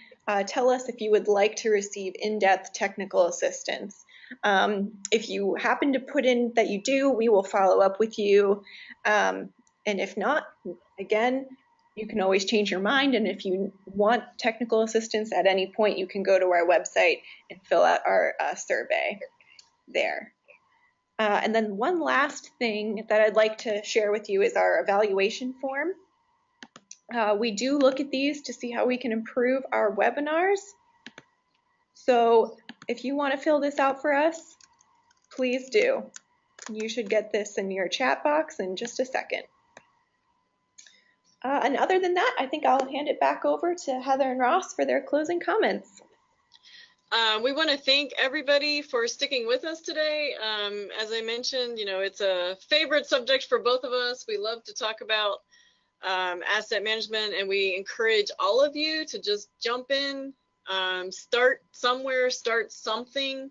tell us if you would like to receive in-depth technical assistance. If you happen to put in that you do, we will follow up with you. And if not, again, you can always change your mind. And if you want technical assistance at any point, you can go to our website and fill out our survey there. And then one last thing that I'd like to share with you is our evaluation form. We do look at these to see how we can improve our webinars. So if you want to fill this out for us, please do. You should get this in your chat box in just a second. And other than that, I think I'll hand it back over to Heather and Ross for their closing comments. We want to thank everybody for sticking with us today. As I mentioned, it's a favorite subject for both of us. We love to talk about asset management, and we encourage all of you to just jump in, start somewhere, start something.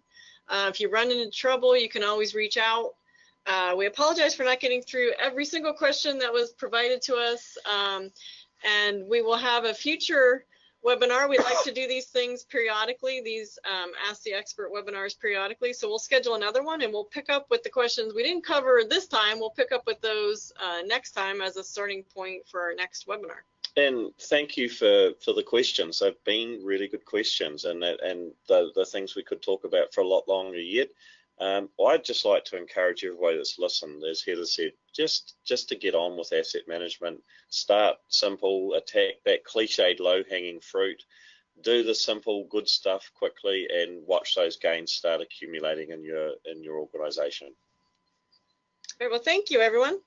If you run into trouble, you can always reach out. We apologize for not getting through every single question that was provided to us, and we will have a future webinar. We like to do these things periodically, these Ask the Expert webinars periodically, so we'll schedule another one and we'll pick up with the questions we didn't cover this time. We'll pick up with those next time as a starting point for our next webinar. And thank you for the questions. They've been really good questions, and the things we could talk about for a lot longer yet. I'd just like to encourage everybody that's listened, as Heather said, just to get on with asset management. Start simple, attack that cliched low-hanging fruit, do the simple good stuff quickly, and watch those gains start accumulating in your organization. All right, well, thank you, everyone.